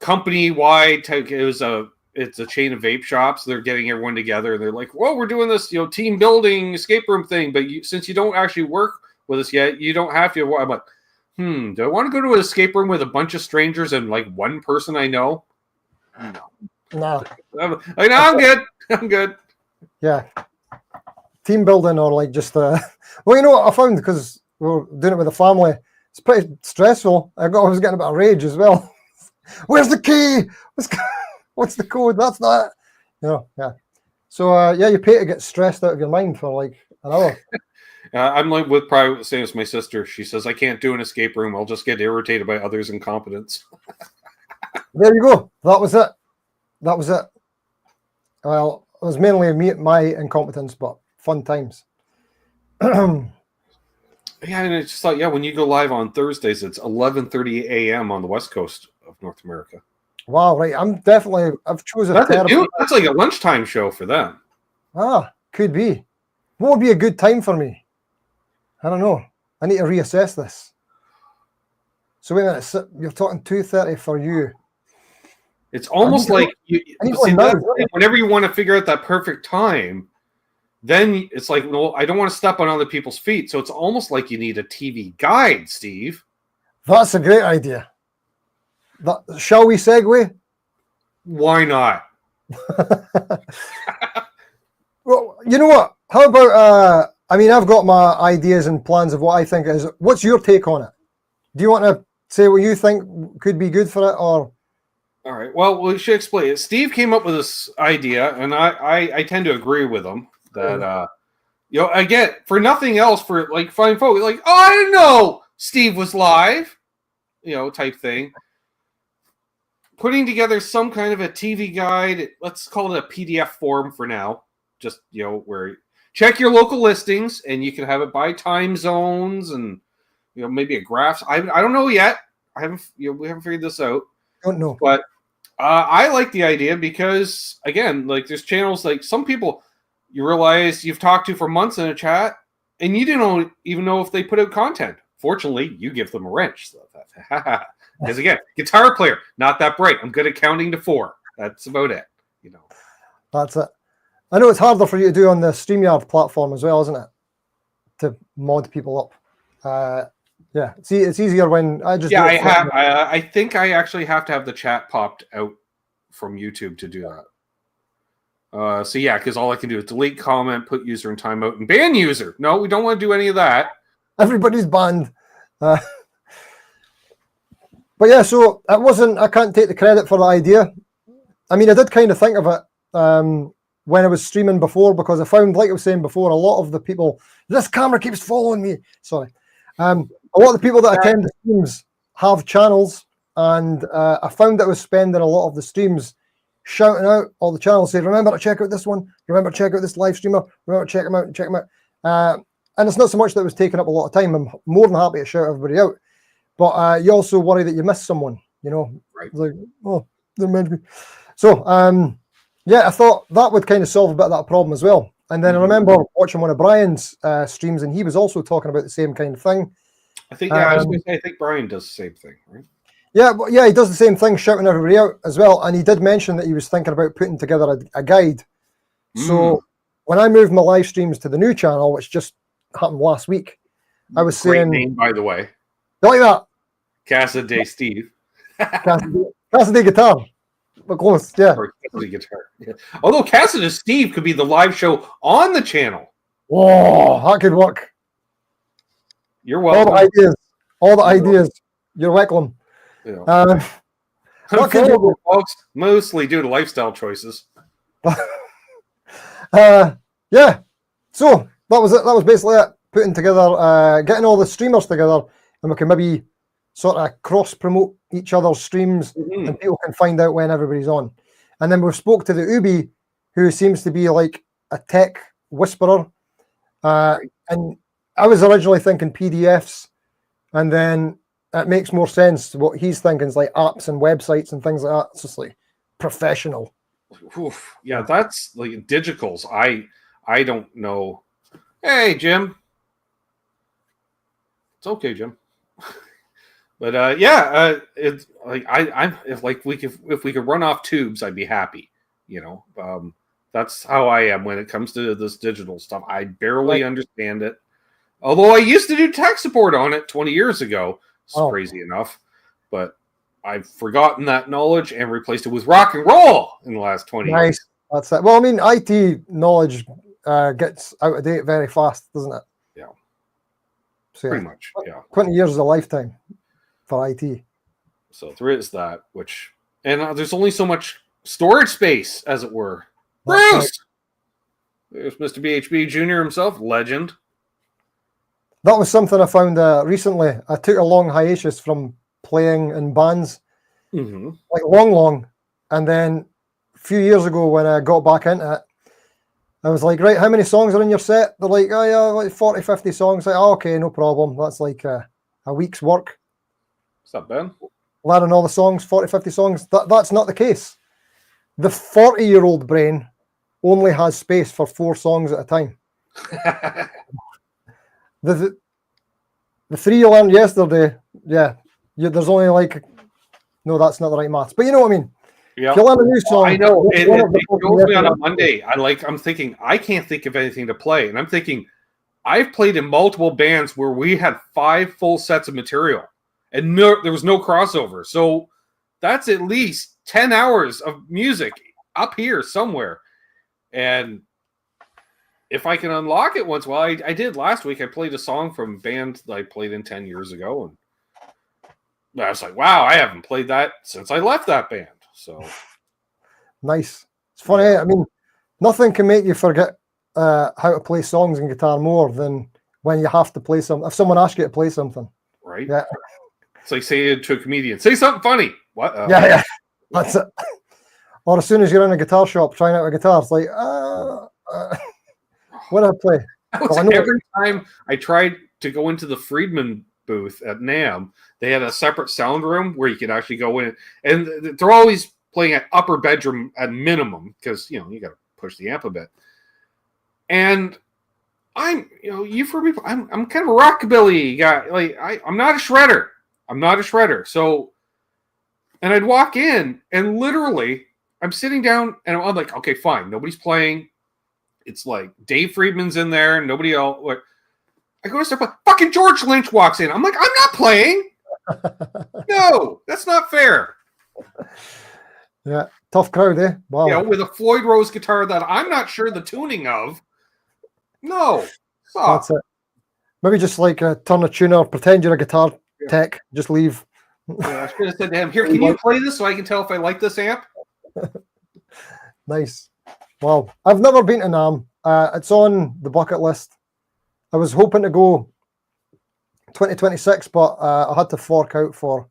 company-wide. It's a chain of vape shops. They're getting everyone together. They're like, well, we're doing this, team building escape room thing. But since you don't actually work with us yet, you don't have to. I'm like, do I want to go to an escape room with a bunch of strangers and like one person I know? no. I'm good. I'm good. Yeah. Team building or like just well, you know what I found, because we were doing it with the family, it's pretty stressful. I was getting a bit of rage as well. Where's the key? What's the code? That's not it. Yeah. So you pay to get stressed out of your mind for like an hour. I'm like with probably the same as my sister. She says I can't do an escape room. I'll just get irritated by others' incompetence. There you go. That was it. Well, it was mainly my incompetence, but fun times. Yeah, and I just thought, when you go live on Thursdays, it's 11:30 a.m. on the west coast of North America. Wow, right. I've chosen that's like a lunchtime show for them. Could be. What would be a good time for me? I don't know. I need to reassess this. So wait a minute, you're talking 2:30 for you. It's almost like whenever you want to figure out that perfect time, then it's like, no, I don't want to step on other people's feet. So it's almost like you need a TV guide, Steve. That's a great idea. Shall we segue? Why not? Well, you know what? How about, I've got my ideas and plans of what I think is. What's your take on it? Do you want to say what you think could be good for it, or? All right. Well, we should explain it. Steve came up with this idea, and I tend to agree with him that, again, for nothing else, for like fine folk, like, oh, I didn't know Steve was live, type thing. Putting together some kind of a TV guide, let's call it a PDF form for now. Just, where check your local listings, and you can have it by time zones and, maybe a graph. I don't know yet. We haven't figured this out. Don't know. But I like the idea because, again, like there's channels like some people you realize you've talked to for months in a chat, and you didn't even know if they put out content. Fortunately, you give them a wrench. So because, again, guitar player, not that bright. I'm good at counting to 4. That's about it. That's it. I know it's harder for you to do on the StreamYard platform as well, isn't it? To mod people up. It's easier when I just. Yeah, I have. I think I actually have to have the chat popped out from YouTube to do that. Because all I can do is delete comment, put user in timeout, and ban user. No, we don't want to do any of that. Everybody's banned. But yeah, so it wasn't. I can't take the credit for the idea. I did kind of think of it when I was streaming before, because I found, like I was saying before, a lot of the people. This camera keeps following me. Sorry. A lot of the people that attend the streams have channels, and I found that I was spending a lot of the streams shouting out all the channels, saying, remember to check out this one, remember to check out this live streamer, remember to check them out. And it's not so much that it was taking up a lot of time. I'm more than happy to shout everybody out. But you also worry that you miss someone, Right. Like, oh, they're meant to be. So, I thought that would kind of solve a bit of that problem as well. And then I remember watching one of Brian's streams, and he was also talking about the same kind of thing. I think, I was going to say, I think Brian does the same thing, right? Yeah, he does the same thing, shouting everybody out as well. And he did mention that he was thinking about putting together a guide. So when I moved my live streams to the new channel, which just happened last week, I was saying... Great name, by the way. You like that? Cassidy Steve. Cassidy guitar. But close, yeah. Or Cassidy guitar. Yeah. Although Cassidy Steve could be the live show on the channel. Whoa, that could work. You're welcome. All the ideas. You're welcome. Folks, mostly due to lifestyle choices. So that was it. That was basically it. Putting together, getting all the streamers together, and we can maybe sort of cross promote each other's streams, and people can find out when everybody's on. And then we spoke to the Ubi, who seems to be like a tech whisperer. And I was originally thinking PDFs, and then it makes more sense. What he's thinking is like apps and websites and things like that. It's just like professional. Oof. Yeah, that's like digitals. I don't know. Hey, Jim. It's okay, Jim. But it's like I'm if we could run off tubes, I'd be happy. That's how I am when it comes to this digital stuff. I barely understand it. Although I used to do tech support on it 20 years ago. It's crazy enough. But I've forgotten that knowledge and replaced it with rock and roll in the last 20 years. Nice. That's it. Well, I mean, IT knowledge gets out of date very fast, doesn't it? Yeah. So, pretty much, yeah. 20 years is a lifetime for IT. So there is that, and there's only so much storage space, as it were. Bruce! Right. There's Mr. BHB Jr. himself, legend. That was something I found recently. I took a long hiatus from playing in bands, like long. And then a few years ago when I got back into it, I was like, right, how many songs are in your set? They're like, oh yeah, like 40, 50 songs. Like, oh, okay, no problem. That's like a week's work. What's up, Ben? Learning all the songs, 40, 50 songs. That's not the case. The 40-year-old brain only has space for 4 songs at a time. The 3 you learned yesterday, there's only like, no, that's not the right maths. But you know what I mean? Yeah. If you learn a new song, I know. It goes me on a Monday. I'm thinking, I can't think of anything to play. And I'm thinking, I've played in multiple bands where we had 5 full sets of material. And there was no crossover. So that's at least 10 hours of music up here somewhere. And if I can unlock it once, well, I did last week. I played a song from a band that I played in 10 years ago. And I was like, wow, I haven't played that since I left that band. So nice. It's funny. I mean, nothing can make you forget how to play songs and guitar more than when you have to play something. If someone asks you to play something. Right. Yeah. It's like saying to a comedian, say something funny. What? Yeah. That's it. Or as soon as you're in a guitar shop trying out a guitar, it's like, what do I play? Every time I tried to go into the Friedman booth at NAMM, they had a separate sound room where you could actually go in, and they're always playing at upper bedroom at minimum because you got to push the amp a bit. And I'm you've heard me. I'm kind of a rockabilly guy. Like I'm not a shredder. So, and I'd walk in and literally I'm sitting down and I'm like, okay, fine, nobody's playing. It's like Dave Friedman's in there, and nobody else. Like, I go to start playing. Fucking George Lynch walks in. I'm like, I'm not playing. No, that's not fair. Yeah, tough crowd, eh? Wow. With a Floyd Rose guitar that I'm not sure the tuning of. No, that's it. Maybe just like turn a tuner, pretend you're a guitar tech, just leave. I should have said to him, "Here, can you play this so I can tell if I like this amp?" Nice. Wow, I've never been to NAMM. It's on the bucket list. I was hoping to go 2026, but I had to fork out for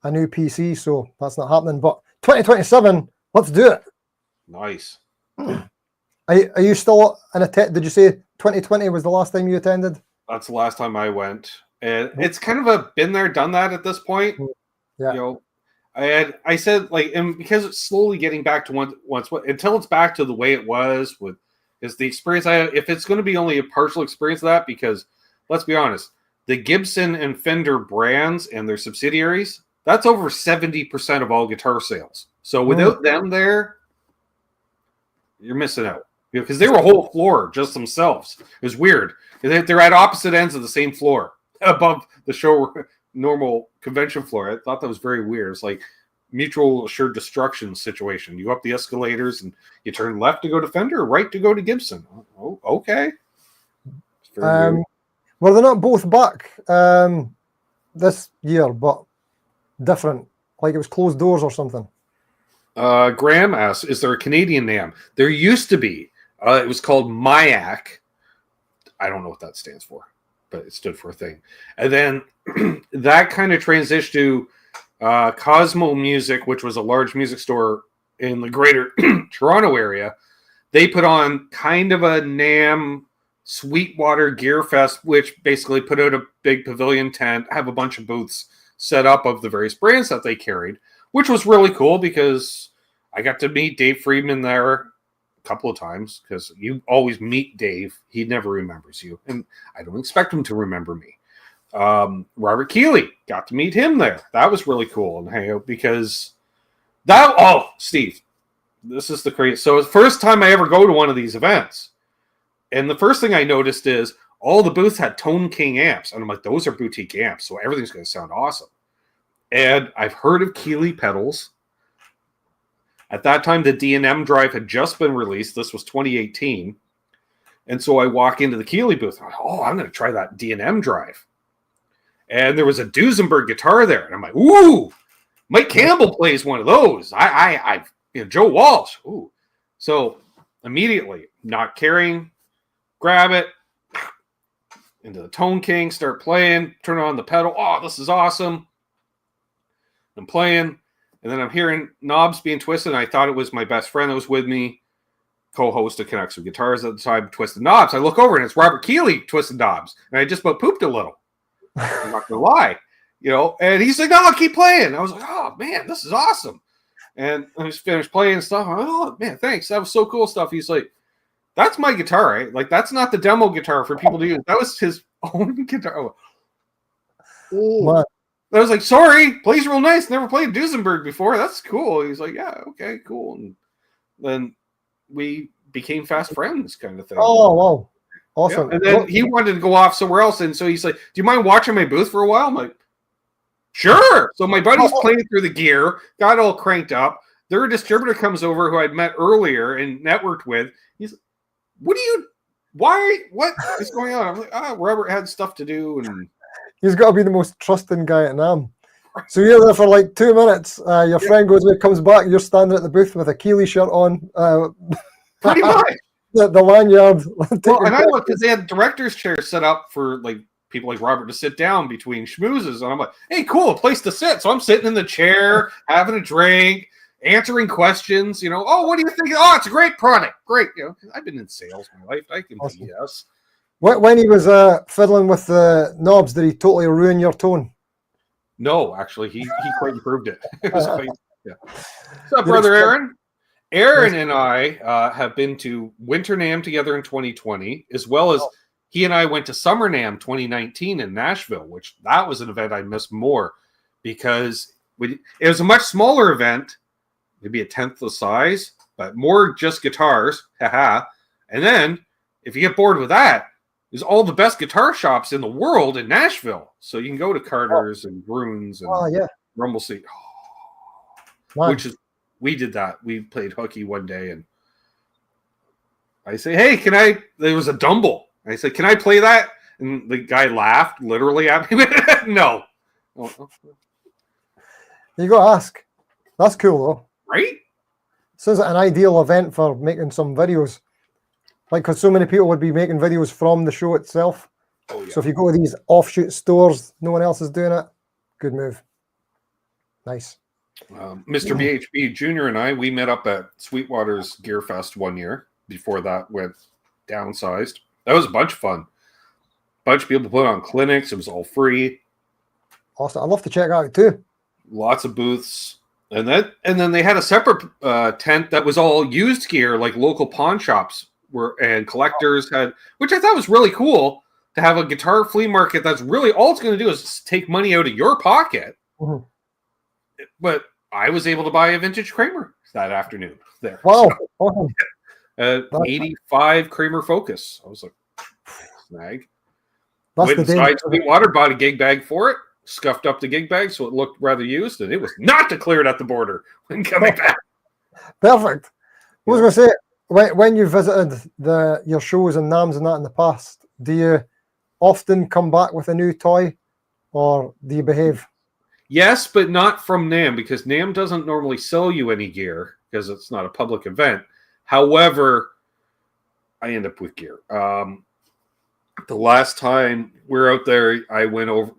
a new PC, so that's not happening. But 2027, let's do it. Nice. Are you still in a did you say 2020 was the last time you attended? That's the last time I went. And it's kind of a been there, done that at this point. Yeah. I said and because it's slowly getting back to once until it's back to the way it was is the experience I have. If it's going to be only a partial experience of that, because let's be honest, the Gibson and Fender brands and their subsidiaries, that's over 70% of all guitar sales. So without them there, you're missing out. Because they were a whole floor just themselves. It was weird. They're at opposite ends of the same floor above the show normal convention floor. I thought that was very weird. It's like mutual assured destruction situation. You go up the escalators and you turn left to go to Fender, right to go to Gibson. Oh, okay. Well, they're not both back this year, but different. Like it was closed doors or something. Graham asks, is there a Canadian NAMM? There used to be. It was called MIAC. I don't know what that stands for. but it stood for a thing. And then that kind of transitioned to Cosmo Music, which was a large music store in the greater Toronto area. They put on kind of a NAMM Sweetwater Gear Fest, which basically put out a big pavilion tent, have a bunch of booths set up of the various brands that they carried, which was really cool because I got to meet Dave Friedman there a couple of times, because you always meet Dave. He never remembers you, and I don't expect him to remember me. Robert Keeley, got to meet him there. That was really cool and hang out because Steve, this is the crazy. So it's the first time I ever go to one of these events, and the first thing I noticed is all the booths had Tone King amps, and I'm like, those are boutique amps, so everything's going to sound awesome. And I've heard of Keeley pedals. At that time, the D&M drive had just been released. This was 2018. And so I walk into the Keeley booth. I'm like, I'm going to try that D&M drive. And there was a Duesenberg guitar there. And I'm like, ooh, Mike Campbell plays one of those. Joe Walsh. Ooh. So immediately, not caring, grab it, into the Tone King, start playing, turn on the pedal. Oh, this is awesome. I'm playing. And then I'm hearing knobs being twisted. And I thought it was my best friend that was with me, co-host of Connects with Guitars at the time, twisted knobs. I look over and it's Robert Keeley twisted knobs. And I just about pooped a little. I'm not going to lie. And he's like, no, keep playing. I was like, oh, man, this is awesome. And I just finished playing and stuff. I'm like, oh, man, thanks. That was so cool stuff. He's like, that's my guitar, right? Like, that's not the demo guitar for people to use. That was his own guitar. Oh. I was like, sorry, plays real nice. Never played Duesenberg before. That's cool. He's like, yeah, okay, cool. And then we became fast friends kind of thing. Oh, wow. Awesome. Yeah. And then he wanted to go off somewhere else. And so he's like, do you mind watching my booth for a while? I'm like, sure. So my buddy's playing through the gear, got all cranked up. Their distributor comes over who I'd met earlier and networked with. He's like, what is going on? I'm like, Robert had stuff to do. And he's got to be the most trusting guy at NAMM. So you're there for like 2 minutes. Your friend goes away, comes back. You're standing at the booth with a Keeley shirt on. Pretty much. The lanyard. Well, and I looked because they had director's chairs set up for like people like Robert to sit down between schmoozes. And I'm like, hey, cool, a place to sit. So I'm sitting in the chair, having a drink, answering questions. What do you think? Oh, it's a great product. Great. I've been in sales my life. I can awesome. be yes. When he was fiddling with the knobs, did he totally ruin your tone? No, actually, he quite improved it. It was quite, yeah. What's up, brother Aaron? Aaron and I have been to Winter NAMM together in 2020, as well as he and I went to Summer NAMM 2019 in Nashville, which that was an event I missed more because it was a much smaller event, maybe a tenth the size, but more just guitars. Haha. And then, if you get bored with that, there's all the best guitar shops in the world in Nashville. So you can go to Carter's and Bruins and Rumble Seat. Which is, we did that. We played hooky one day and I say, hey, there was a Dumble. I said, can I play that? And the guy laughed literally at me. No. You got to ask. That's cool though. Right? This is an ideal event for making some videos. Like, because so many people would be making videos from the show itself. Oh, yeah. So if you go to these offshoot stores, no one else is doing it. Good move. Nice. Mr. BHB Jr. and I, we met up at Sweetwater's Gear Fest one year before that went downsized. That was a bunch of fun. Bunch of people put on clinics. It was all free. Awesome. I'd love to check it out too. Lots of booths. And then they had a separate tent that was all used gear, like local pawn shops and collectors had, which I thought was really cool to have a guitar flea market that's really all it's going to do is take money out of your pocket. Mm-hmm. But I was able to buy a vintage Kramer that afternoon there. Wow. So, 85 Kramer Focus. I was like, snag. Went inside Sweetwater, bought a gig bag for it, scuffed up the gig bag so it looked rather used, and it was not declared at the border when coming back. Perfect. I was going to say, when you visited your shows and NAMMs and that in the past, do you often come back with a new toy, or do you behave? Yes, but not from NAMM, because NAMM doesn't normally sell you any gear because it's not a public event. However, I end up with gear. The last time we were out there, I went over.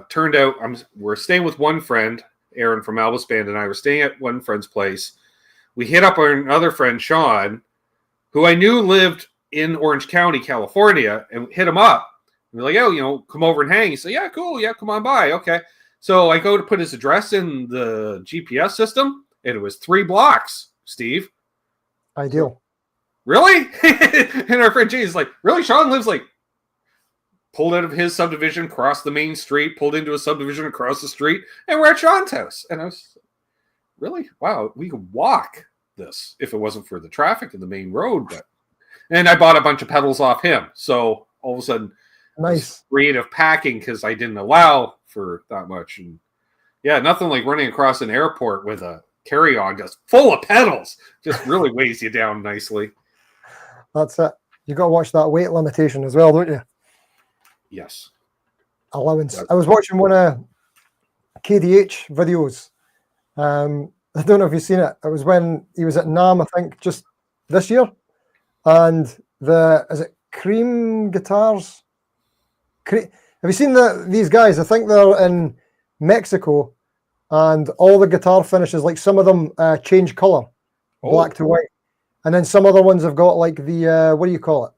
Turned out we're staying with one friend, Aaron from Albus Band, and I were staying at one friend's place. We hit up our another friend, Sean, who I knew lived in Orange County, California, and hit him up. We're like, oh, come over and hang. He said, yeah, cool. Yeah, come on by. Okay. So I go to put his address in the GPS system, and it was 3 blocks, Steve. Ideal. Really? And our friend Jay is like, really? Sean lives like pulled out of his subdivision, crossed the main street, pulled into a subdivision across the street, and we're at Sean's house. And I was, really? Wow, we could walk this if it wasn't for the traffic in the main road. And I bought a bunch of pedals off him. So all of a sudden, nice creative packing because I didn't allow for that much. And yeah, nothing like running across an airport with a carry-on just full of pedals. Just really weighs you down nicely. That's it. You got to watch that weight limitation as well, don't you? Yes. Allowance. I was watching one of KDH videos. I don't know if you've seen it. It was when he was at NAMM, I think, just this year. And is it Cream Guitars? Have you seen these guys? I think they're in Mexico, and all the guitar finishes, like some of them change color, black to white. And then some other ones have got like the, what do you call it?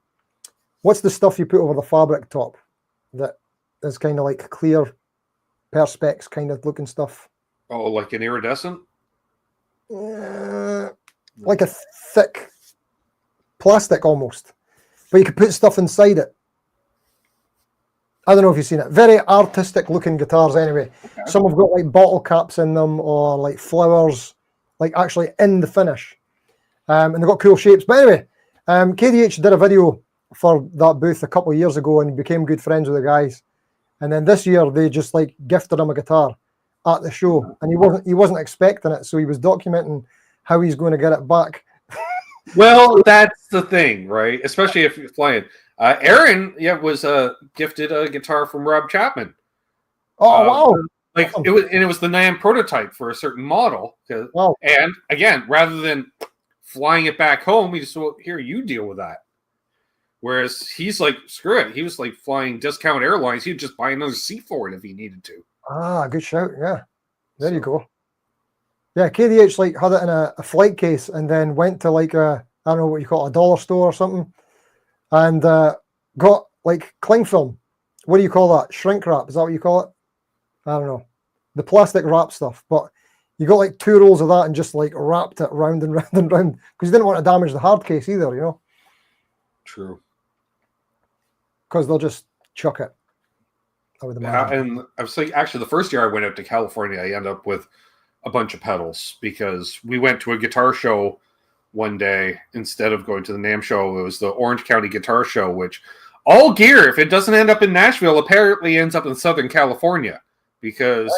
What's the stuff you put over the fabric top that is kind of like clear perspex kind of looking stuff? Oh, like an iridescent? Like a thick plastic almost. But you could put stuff inside it. I don't know if you've seen it. Very artistic looking guitars anyway. Okay. Some have got like bottle caps in them or like flowers, like actually in the finish. And they've got cool shapes. But anyway, KDH did a video for that booth a couple of years ago and became good friends with the guys. And then this year they just like gifted him a guitar at the show, and he wasn't expecting it, so he was documenting how he's going to get it back. Well, that's the thing, right? Especially if you're flying. Aaron, was gifted a guitar from Rob Chapman. Oh wow! Like it was the NAMM prototype for a certain model. Wow! And again, rather than flying it back home, he just here, you deal with that. Whereas he's like, screw it. He was like flying discount airlines. He'd just buy another seat for it if he needed to. Ah, good shout. Yeah. There you go. Yeah, KDH like had it in a flight case and then went to like I don't know what you call it, a dollar store or something, and got like cling film. What do you call that? Shrink wrap. Is that what you call it? I don't know. The plastic wrap stuff. But you got like 2 rolls of that and just like wrapped it round and round and round because you didn't want to damage the hard case either, you know? True. Because they'll just chuck it. And I was thinking, actually, the first year I went out to California, I ended up with a bunch of pedals because we went to a guitar show one day instead of going to the NAMM show. It was the Orange County Guitar Show, which all gear, if it doesn't end up in Nashville, apparently ends up in Southern California because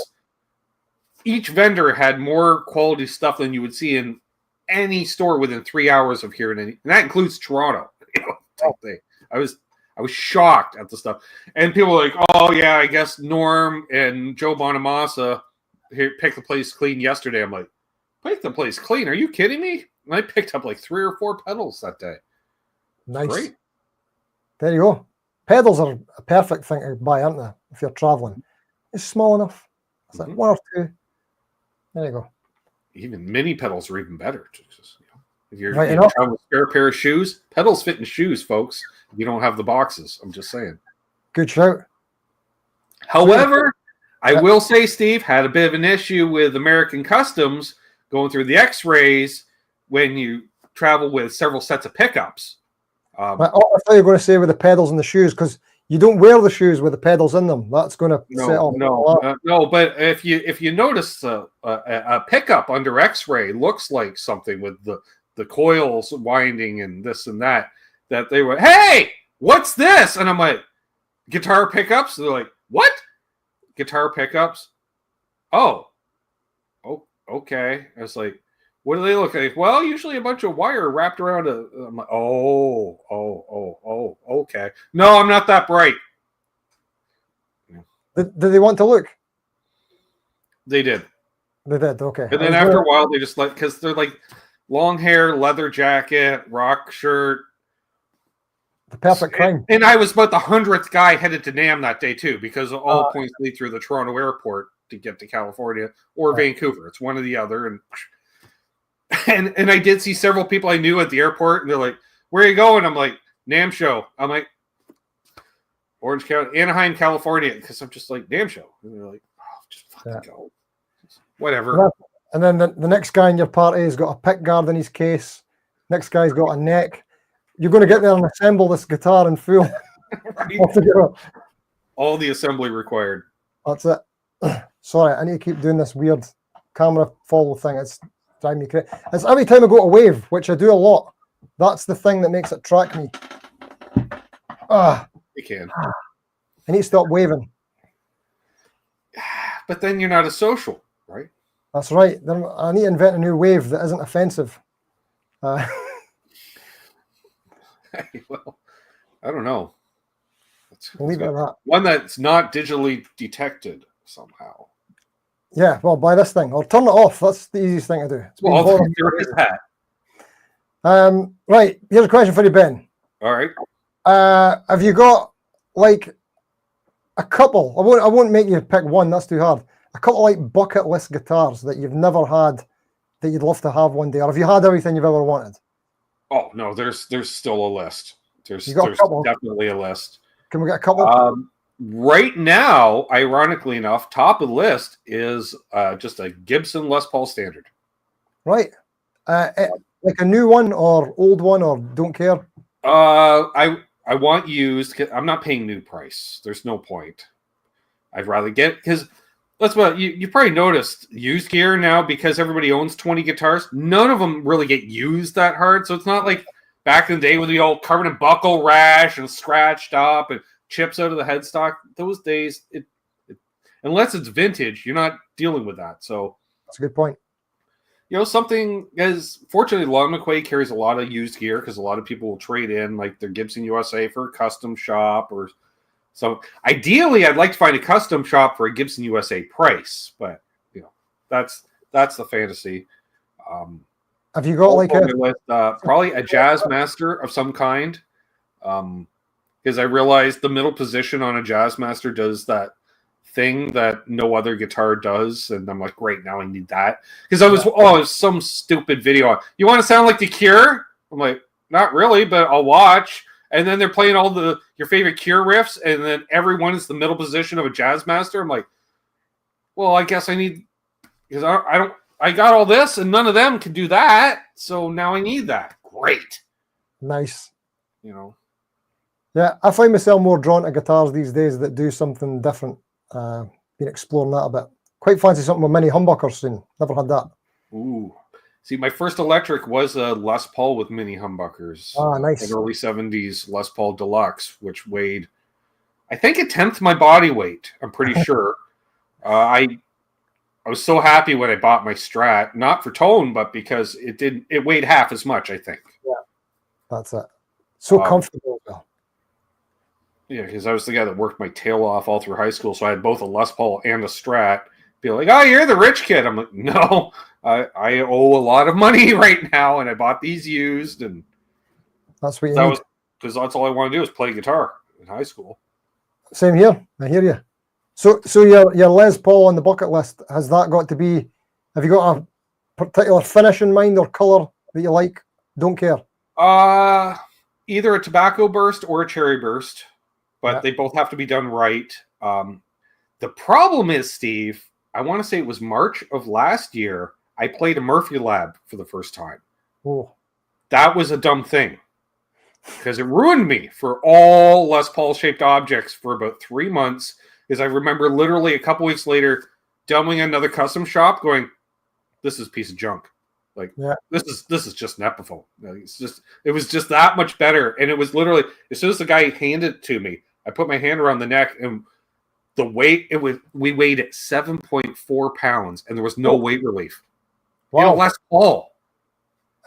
each vendor had more quality stuff than you would see in any store within 3 hours of here, and that includes Toronto. Type thing. I was shocked at the stuff. And people were like, oh, yeah, I guess Norm and Joe Bonamassa here picked the place clean yesterday. I'm like, pick the place clean? Are you kidding me? And I picked up like 3 or 4 pedals that day. Nice. Great. There you go. Pedals are a perfect thing to buy, aren't they, if you're traveling? It's small enough. It's like 1 or 2. There you go. Even mini pedals are even better. If you're right, traveling with a spare pair of shoes, pedals fit in shoes, folks. You don't have the boxes. I'm just saying. Good shout. However, I will say, Steve, had a bit of an issue with American Customs going through the X-rays when you travel with several sets of pickups. I thought you were going to say with the pedals and the shoes, because you don't wear the shoes with the pedals in them. That's going to set off. No. But if you notice a pickup under X-ray looks like something with the coils winding and this and that. That they were, hey, what's this? And I'm like, guitar pickups? They're like, what? Guitar pickups? Oh, okay. I was like, what do they look like? Well, usually a bunch of wire wrapped around I'm like, okay. No, I'm not that bright. Did they want to look? They did. They did, okay. And then after a while, they just because they're like long hair, leather jacket, rock shirt. The perfect crime. And I was about the 100th guy headed to NAMM that day too, because all points lead through the Toronto airport to get to California or Vancouver. It's one or the other. And I did see several people I knew at the airport, and they're like, "Where are you going?" I'm like, "NAMM show." I'm like, "Orange County, Anaheim, California," because I'm just like, "NAMM show." And they're like, "Oh, just fucking go." Whatever. And then the next guy in your party has got a pick guard in his case. Next guy's got a neck. You're going to get there and assemble this guitar in full. Right. All the assembly required. That's it. Sorry, I need to keep doing this weird camera follow thing. It's driving me crazy. It's every time I go to wave, which I do a lot. That's the thing that makes it track me. You can. I need to stop waving. But then you're not a social, right? That's right. Then I need to invent a new wave that isn't offensive. Well, I don't know. We'll leave it at that. One that's not digitally detected somehow. Yeah, well, buy this thing or turn it off. That's the easiest thing to do. Well, there is that. Right. Here's a question for you, Ben. All right. Have you got like a couple? I won't make you pick one. That's too hard. A couple like bucket list guitars that you've never had that you'd love to have one day, or have you had everything you've ever wanted? Oh no, there's still a list. There's definitely a list. Can we get a couple? Right now, ironically enough, top of the list is just a Gibson Les Paul Standard. Right. Like a new one or old one, or don't care? I want used. I'm not paying new price. There's no point. I'd rather get, because that's what you probably noticed used gear now, because everybody owns 20 guitars. None of them really get used that hard. So it's not like back in the day with the old covered in buckle rash and scratched up and chips out of the headstock. Those days, unless it's vintage, you're not dealing with that. So that's a good point. You know, something as fortunately, Long McQuaid carries a lot of used gear because a lot of people will trade in like their Gibson USA for a custom shop or so. Ideally, I'd like to find a custom shop for a Gibson USA price, but you know, that's the fantasy. Have you got like probably a Jazz Master of some kind? Because I realized the middle position on a Jazz Master does that thing that no other guitar does, and I'm like, great, now I need that. Because it was some stupid video. You want to sound like The Cure? I'm like, not really, but I'll watch. And then they're playing all your favorite Cure riffs, and then everyone is the middle position of a Jazz Master. I'm like, well, I guess I need, because I got all this, and none of them can do that, so now I need that. Great, nice. You know. Yeah, I find myself more drawn to guitars these days that do something different. Been exploring that a bit. Quite fancy something with mini humbuckers soon. Never had that. Ooh. See, my first electric was a Les Paul with mini humbuckers. Ah, nice. An early 70s Les Paul Deluxe, which weighed, I think, a tenth my body weight. I'm pretty sure. I was so happy when I bought my Strat, not for tone, but because it weighed half as much, I think. Yeah, that's it. So comfortable. Yeah, because I was the guy that worked my tail off all through high school, so I had both a Les Paul and a Strat. Be like, oh, you're the rich kid. I'm like, no, I owe a lot of money right now, and I bought these used, and that's what you need. Because that's all I want to do is play guitar in high school. Same here. I hear you. So your Les Paul on the bucket list, has that got to be? Have you got a particular finish in mind or color that you like? Don't care. Either a tobacco burst or a cherry burst. But they both have to be done right. The problem is, Steve, I want to say it was March of last year, I played a Murphy Lab for the first time. Oh. That was a dumb thing. Because it ruined me for all Les Paul-shaped objects for about 3 months. Because I remember literally a couple weeks later, dumping another custom shop going, this is a piece of junk. Like, this is just an Epiphone. It was just that much better. And it was literally, as soon as the guy handed it to me, I put my hand around the neck, and the weight, we weighed at 7.4 pounds, and there was no weight relief. Wow. You know, Les Paul.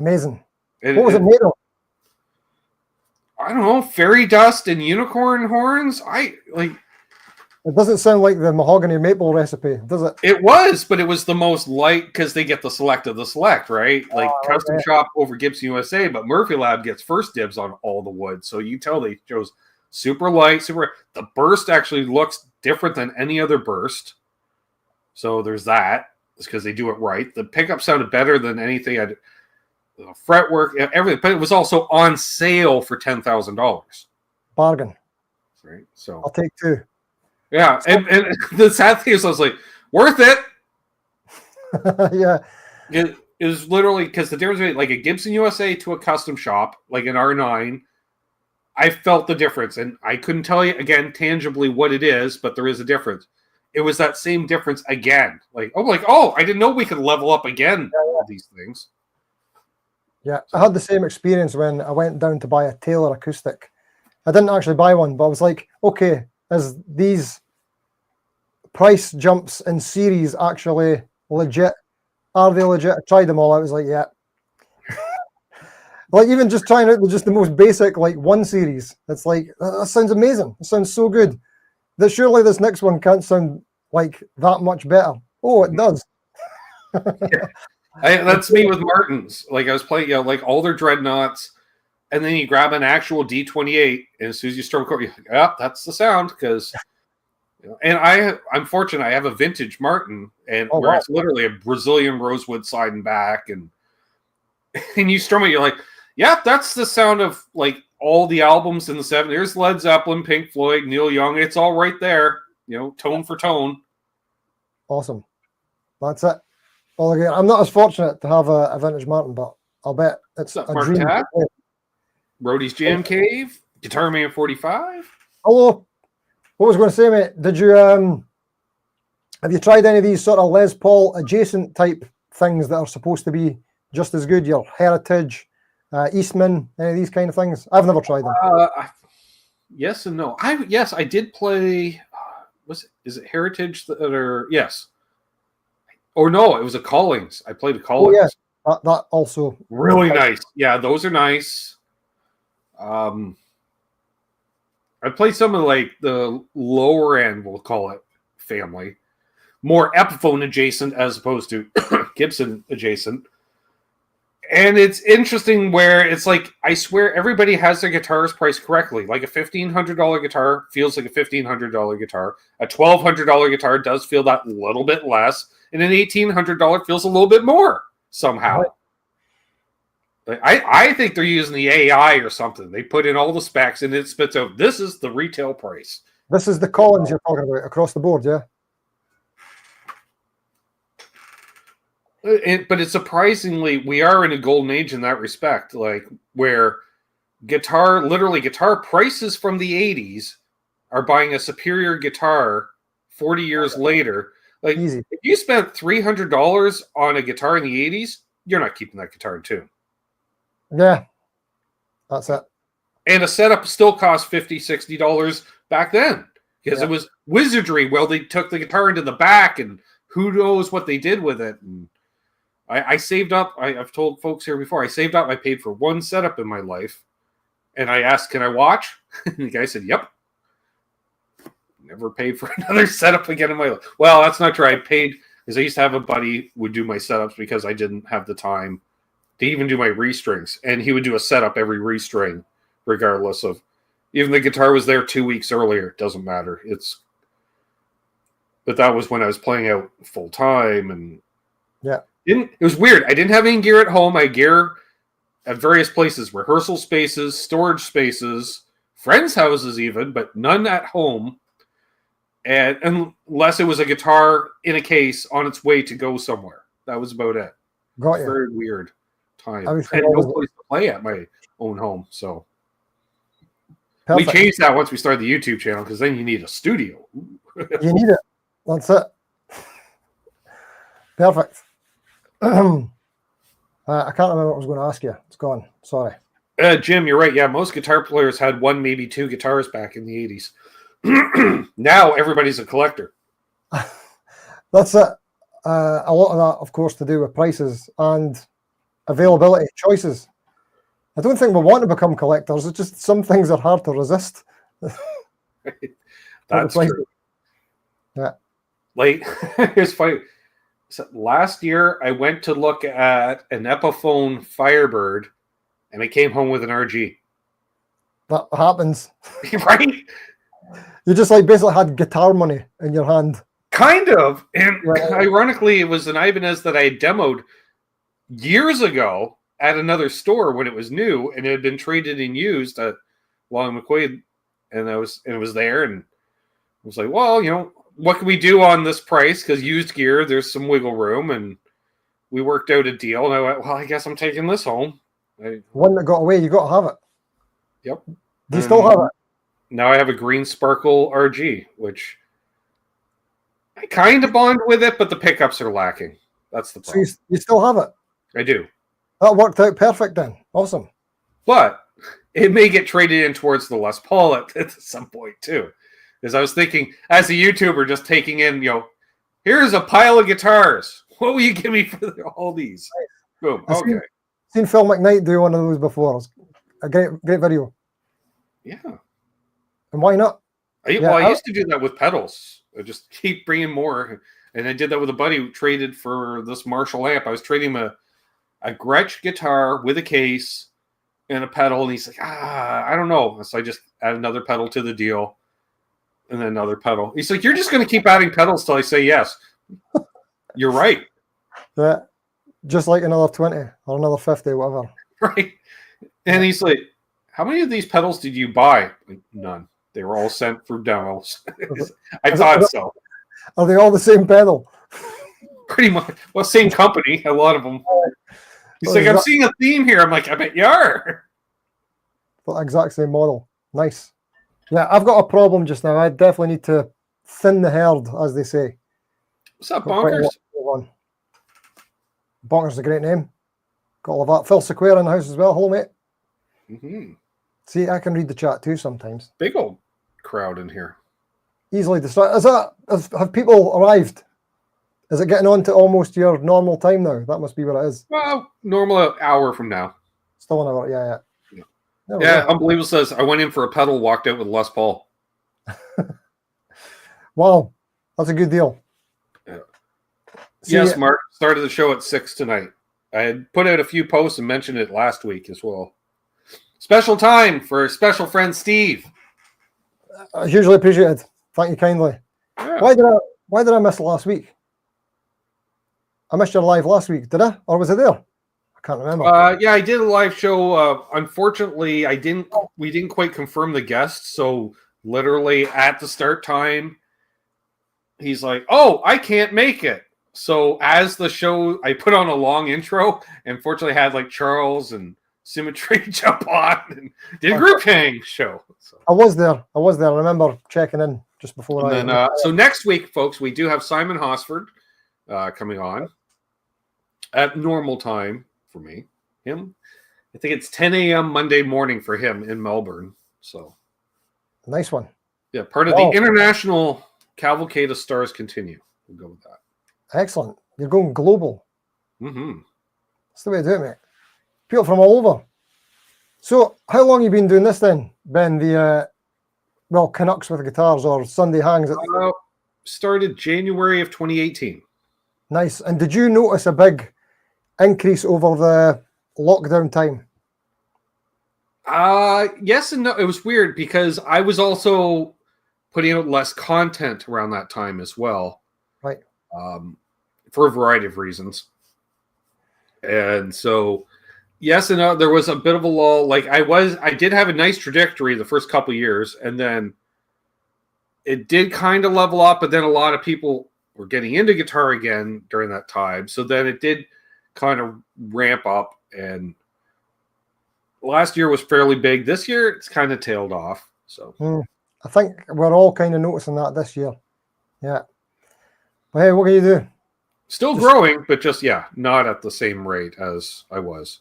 Amazing. What was it made of? I don't know, fairy dust and unicorn horns. It doesn't sound like the mahogany maple recipe, does it? It was, but it was the most light because they get the select of the select, right? Like custom shop over Gibson USA, but Murphy Lab gets first dibs on all the wood. So you tell they chose super light, super. The burst actually looks different than any other burst. So there's that. It's because they do it right. The pickup sounded better than anything I'd. The fretwork, everything, but it was also on sale for $10,000. Bargain. Right. So I'll take 2. Yeah, and the sad thing is, I was like, worth it. Yeah. It is literally because the difference between like a Gibson USA to a custom shop, like an R9, I felt the difference. And I couldn't tell you, again, tangibly what it is, but there is a difference. It was that same difference again. Like, I didn't know we could level up again with these things. Yeah, I had the same experience when I went down to buy a Taylor acoustic. I didn't actually buy one, but I was like, okay, is these price jumps in series actually legit? Are they legit? I tried them all. I was like, yeah. Like even just trying out just the most basic like 1 series. It's like, that sounds amazing. It sounds so good. That surely this next one can't sound like that much better. Oh, it does. That's me with Martins. Like I was playing, like all their dreadnoughts, and then you grab an actual D28, and as soon as you start recording, that's the sound. Because, and I'm fortunate. I have a vintage Martin, and where it's literally a Brazilian rosewood side and back, and you strum it, you're like, that's the sound of like all the albums in the 70s. There's Led Zeppelin, Pink Floyd, Neil Young. It's all right there, tone for tone. Awesome. That's it. Well, again, I'm not as fortunate to have a vintage Martin, but I'll bet it's a dream. Brody's Jam Cave, Guitar Man 45. Hello. What was I going to say, mate? Did you have you tried any of these sort of Les Paul adjacent type things that are supposed to be just as good? Your Heritage, Eastman, any of these kind of things? I've never tried them. Yes and no. I did play. Is it Heritage that are yes? Or no, it was a Collings. I played a Collings. Oh, yeah, that also really nice. Yeah, those are nice. I played some of like the lower end, we'll call it family, more Epiphone adjacent as opposed to Gibson adjacent. And it's interesting where it's like, I swear everybody has their guitars priced correctly. Like a $1,500 guitar feels like a $1,500 guitar. A $1,200 guitar does feel that little bit less. And an $1,800 feels a little bit more somehow. Right. I think they're using the AI or something. They put in all the specs and it spits out, this is the retail price. This is the Collins you're talking about across the board, yeah? But it's surprisingly, we are in a golden age in that respect, like where guitar prices from the 80s are buying a superior guitar 40 years later. Like, easy. If you spent $300 on a guitar in the 80s, you're not keeping that guitar in tune. Yeah, that's it. And a setup still cost $50, $60 back then because it was wizardry. Well, they took the guitar into the back and who knows what they did with it. And I saved up. I've told folks here before, I saved up. I paid for one setup in my life. And I asked, can I watch? And the guy said, yep. Never paid for another setup again in my life. Well, that's not true. I paid because I used to have a buddy who would do my setups because I didn't have the time to even do my restrings. And he would do a setup every restring, regardless of, even the guitar was there 2 weeks earlier. It doesn't matter. But that was when I was playing out full time. And it was weird. I didn't have any gear at home. I had gear at various places, rehearsal spaces, storage spaces, friends' houses even, but none at home. And unless it was a guitar in a case on its way to go somewhere. That was about it. Got you. Very weird time. I had no place to play at my own home. So we changed that once we started the YouTube channel because then you need a studio. You need it. That's it. Perfect. I can't remember what I was going to ask you. It's gone. Sorry. Jim, you're right. Yeah, most guitar players had one, maybe two guitars back in the 80s. Now everybody's a collector. That's it. A lot of that, of course, to do with prices and availability, choices. I don't think we want to become collectors. It's just some things are hard to resist. That's true. Yeah. Like, it's funny. So last year, I went to look at an Epiphone Firebird, and I came home with an RG. That happens. Right? You just like basically had guitar money in your hand. Kind of. And Right. ironically, it was an Ibanez that I had demoed years ago at another store when it was new, and it had been traded and used at Long McQuaid, and it was there, and I was like, well, what can we do on this price? Because used gear, there's some wiggle room, and we worked out a deal. And I went, well, I guess I'm taking this home. One that got away, you got to have it. Yep. Do you still have it? Now I have a green Sparkle RG, which I kind of bond with it, but the pickups are lacking. That's the problem. So you still have it? I do. That worked out perfect then. Awesome. But it may get traded in towards the Les Paul at some point too. Because I was thinking, as a YouTuber, just taking in, here's a pile of guitars. What will you give me for all these? Boom. Okay. Seen Phil McKnight do one of those before. It's a great video. Yeah. And why not? I used to do that with pedals. I just keep bringing more. And I did that with a buddy who traded for this Marshall amp. I was trading him a Gretsch guitar with a case and a pedal. And he's like, I don't know. So I just add another pedal to the deal. And then another pedal. He's like, you're just going to keep adding pedals till I say yes. You're right. Yeah. Just like another 20 or another 50, whatever. Right. And he's like, how many of these pedals did you buy? Like, none. They were all sent for demos. I thought so. Are they all the same pedal? Pretty much. Well, same company, a lot of them. He's like, I'm seeing a theme here. I'm like, I bet you are. The exact same model. Nice. Yeah, I've got a problem just now. I definitely need to thin the herd, as they say. What's up, Bonkers? Bonkers is a great name. Got all of that. Phil Sequeira in the house as well. Hello, mate. Mm-hmm. See, I can read the chat too sometimes. Big old crowd in here. Easily distracted. Have people arrived? Is it getting on to almost your normal time now? That must be what it is. Well, normal hour from now. Still an hour, yeah. Yeah, Unbelievable says, I went in for a pedal, walked out with Les Paul. Wow, that's a good deal. Yeah. Yes, Mark, started the show at 6 tonight. I had put out a few posts and mentioned it last week as well. Special time for special friend Steve. Hugely appreciated. Thank you kindly. Yeah. Why did I miss last week? I missed your live last week, did I? Or was it there? I can't remember. Yeah, I did a live show. Unfortunately, we didn't quite confirm the guests, so literally at the start time, he's like, "Oh, I can't make it." So as the show, I put on a long intro, and fortunately had like Charles and Symmetry jump on and did a group hang show. So. I was there. I remember checking in just before. So next week, folks, we do have Simon Hosford coming on at normal time for me. Him, I think it's 10 a.m. Monday morning for him in Melbourne. So nice one. Yeah, part of the International Cavalcade of Stars continue. We'll go with that. Excellent. You're going global. Mm-hmm. That's the way to do it, mate. People from all over. So, how long have you been doing this then, Ben? The Canucks with guitars or Sunday hangs? Started January of 2018. Nice. And did you notice a big increase over the lockdown time? Yes and no. It was weird because I was also putting out less content around that time as well. Right. For a variety of reasons. And so, yes and no, there was a bit of a lull. Like I did have a nice trajectory the first couple of years, and then it did kind of level up, but then a lot of people were getting into guitar again during that time. So then it did kind of ramp up, and last year was fairly big. This year it's kind of tailed off. So I think we're all kind of noticing that this year. Yeah. But hey, what can you do? Still growing, but just, not at the same rate as I was.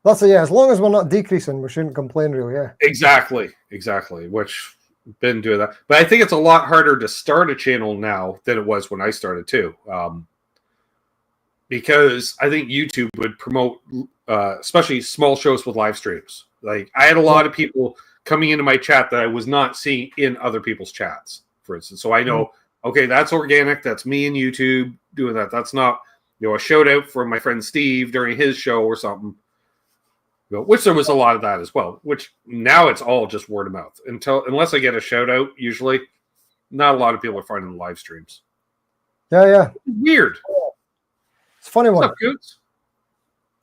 That's it, yeah. As long as we're not decreasing, we shouldn't complain, really, yeah. Exactly. Which been doing that. But I think it's a lot harder to start a channel now than it was when I started, too. Because I think YouTube would promote, especially small shows with live streams. Like, I had a lot of people coming into my chat that I was not seeing in other people's chats, for instance. So I know okay, that's organic. That's me and YouTube doing that. That's not, a shout out from my friend Steve during his show or something. Which there was a lot of that as well. Which now it's all just word of mouth. Unless I get a shout out, usually not a lot of people are finding the live streams. Yeah. Weird. It's a funny one. What's up, Coombs?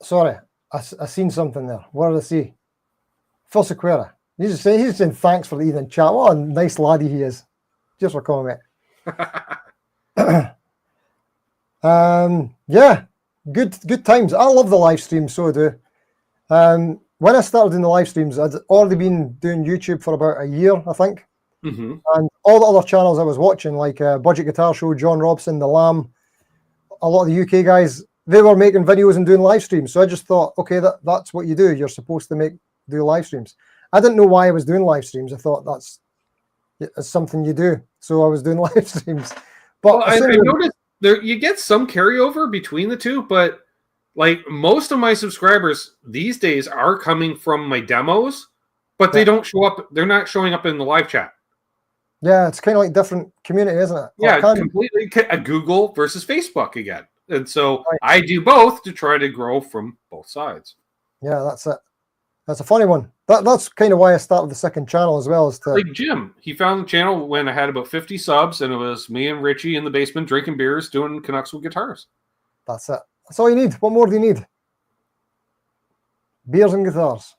Sorry, I seen something there. What did I see? Phil Sequeira. He's saying thanks for the evening chat. What a nice laddie he is. Just for coming, mate. Yeah, good times. I love the live streams, so I do. When I started doing the live streams, I'd already been doing YouTube for about a year, I think. Mm-hmm. And all the other channels I was watching, like Budget Guitar Show, John Robson, the NAMM, a lot of the UK guys, they were making videos and doing live streams. So I just thought, okay, that's what you do. You're supposed to do live streams. I didn't know why I was doing live streams. I thought it's something you do. So I was doing live streams. But I noticed you get some carryover between the two, but like most of my subscribers these days are coming from my demos, but they don't show up. They're not showing up in the live chat. Yeah, it's kind of like different community, isn't it? Yeah, completely a Google versus Facebook again. And so I do both to try to grow from both sides. Yeah, that's it. That's a funny one. That's kind of why I started the second channel as well. Like Jim, he found the channel when I had about 50 subs, and it was me and Richie in the basement drinking beers, doing Canucks with guitars. That's it. That's all you need. What more do you need? Beers and guitars.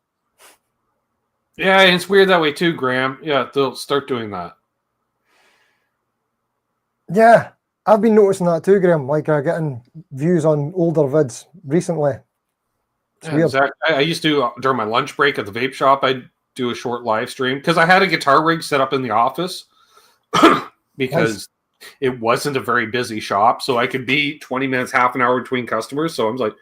Yeah, and it's weird that way too, Graham. Yeah, they'll start doing that. Yeah, I've been noticing that too, Graham. Like getting views on older vids recently. It's weird. Exactly. I used to, during my lunch break at the vape shop, I'd do a short live stream because I had a guitar rig set up in the office because it wasn't a very busy shop. So I could be 20 minutes, half an hour between customers. So I was like,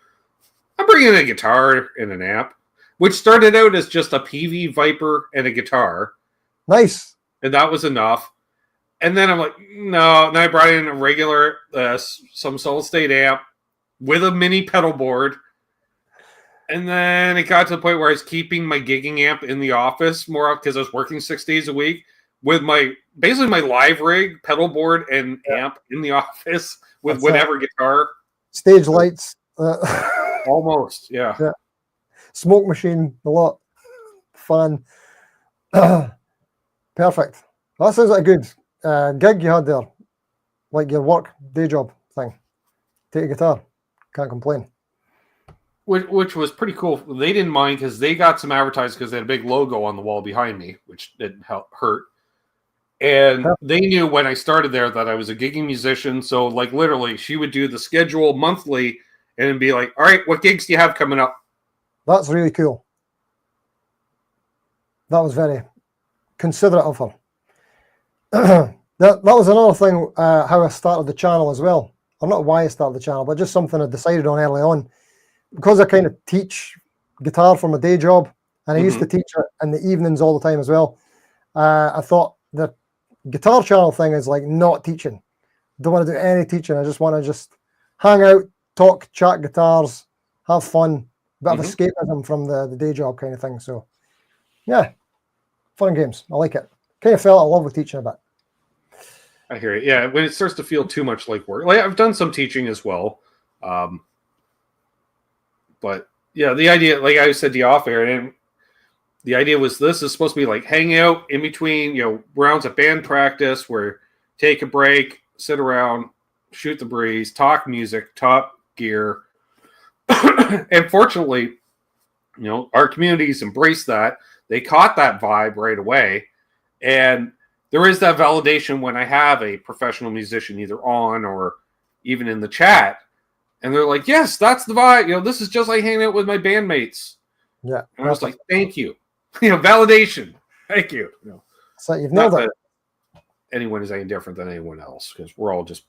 I'm bringing a guitar and an amp, which started out as just a PV Viper and a guitar. Nice. And that was enough. And then I'm like, no. And then I brought in a regular, some solid state amp with a mini pedal board. And then it got to the point where I was keeping my gigging amp in the office more because I was working 6 days a week with basically my live rig, pedal board, and amp in the office with whatever guitar. Stage lights. Almost, yeah. Smoke machine, a lot. Fun. Perfect. That sounds like a good gig you had there. Like your work, day job thing. Take a guitar. Can't complain. Which was pretty cool. They didn't mind because they got some advertising because they had a big logo on the wall behind me, which didn't hurt. And they knew when I started there that I was a gigging musician. So, like, literally, she would do the schedule monthly and be like, all right, what gigs do you have coming up? That's really cool. That was very considerate of her. that was another thing, how I started the channel as well. Or not why I started the channel, but just something I decided on early on. Because I kind of teach guitar for my day job, and I used to teach it in the evenings all the time as well. I thought the guitar channel thing is like not teaching. Don't want to do any teaching. I just want to hang out, talk, chat guitars, have fun, bit of escapism from the day job kind of thing. So, yeah, fun and games. I like it. Kind of fell in love with teaching a bit. I hear it. Yeah, when it starts to feel too much like work. Like I've done some teaching as well. But yeah, the idea, like I said to you off air, and the idea was this is supposed to be like hang out in between, rounds of band practice where take a break, sit around, shoot the breeze, talk music, talk gear. And fortunately, our communities embraced that. They caught that vibe right away. And there is that validation when I have a professional musician either on or even in the chat. And they're like, yes, that's the vibe. This is just like hanging out with my bandmates. Yeah. And I was like, thank you. Validation. Thank you. So you've nailed it. Anyone is any different than anyone else because we're all just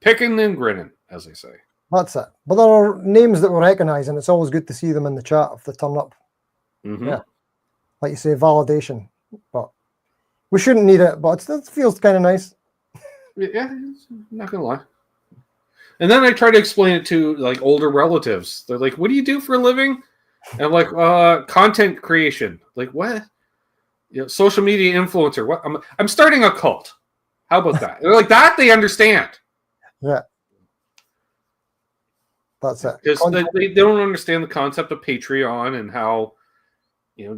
picking and grinning, as they say. That's it. But there are names that we recognize, and it's always good to see them in the chat if they turn up. Mm-hmm. Yeah. Like you say, validation. But we shouldn't need it, but it feels kind of nice. Yeah, I'm not going to lie. And then I try to explain it to like older relatives. They're like, what do you do for a living? And I'm like, content creation. Like, what? Social media influencer. What? I'm starting a cult. How about that? They're like that. They understand. Yeah. That's it. Because they don't understand the concept of Patreon and how,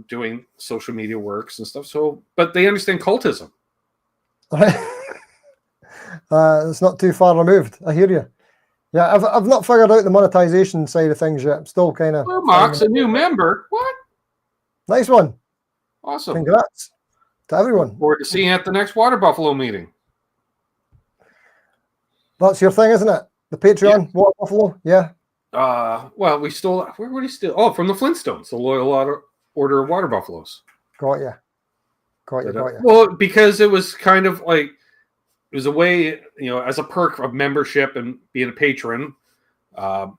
doing social media works and stuff. So, but they understand cultism. It's not too far removed. I hear you. Yeah, I've not figured out the monetization side of things yet. I'm still kind of. Mox, a new member. What? Nice one. Awesome. Congrats to everyone. Look forward to seeing you at the next Water Buffalo meeting. That's your thing, isn't it? The Patreon Water Buffalo. Yeah. Well, we stole. Where would he steal? Oh, from the Flintstones, the Loyal Order of Water Buffaloes. Got you. Well, because it was kind of like it was a way, as a perk of membership and being a patron. I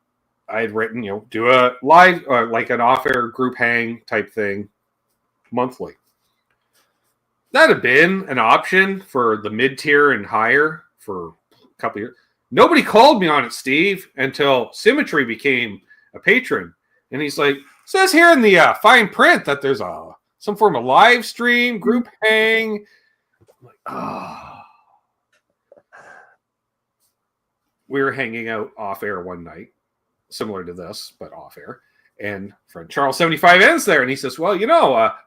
had written, do a live, like an off-air group hang type thing monthly. That had been an option for the mid-tier and higher for a couple of years. Nobody called me on it, Steve, until Symmetry became a patron. And he's like, says here in the fine print that there's some form of live stream, group hang. I'm like, We were hanging out off air one night, similar to this, but off air. And friend Charles 75 ends there, and he says, well,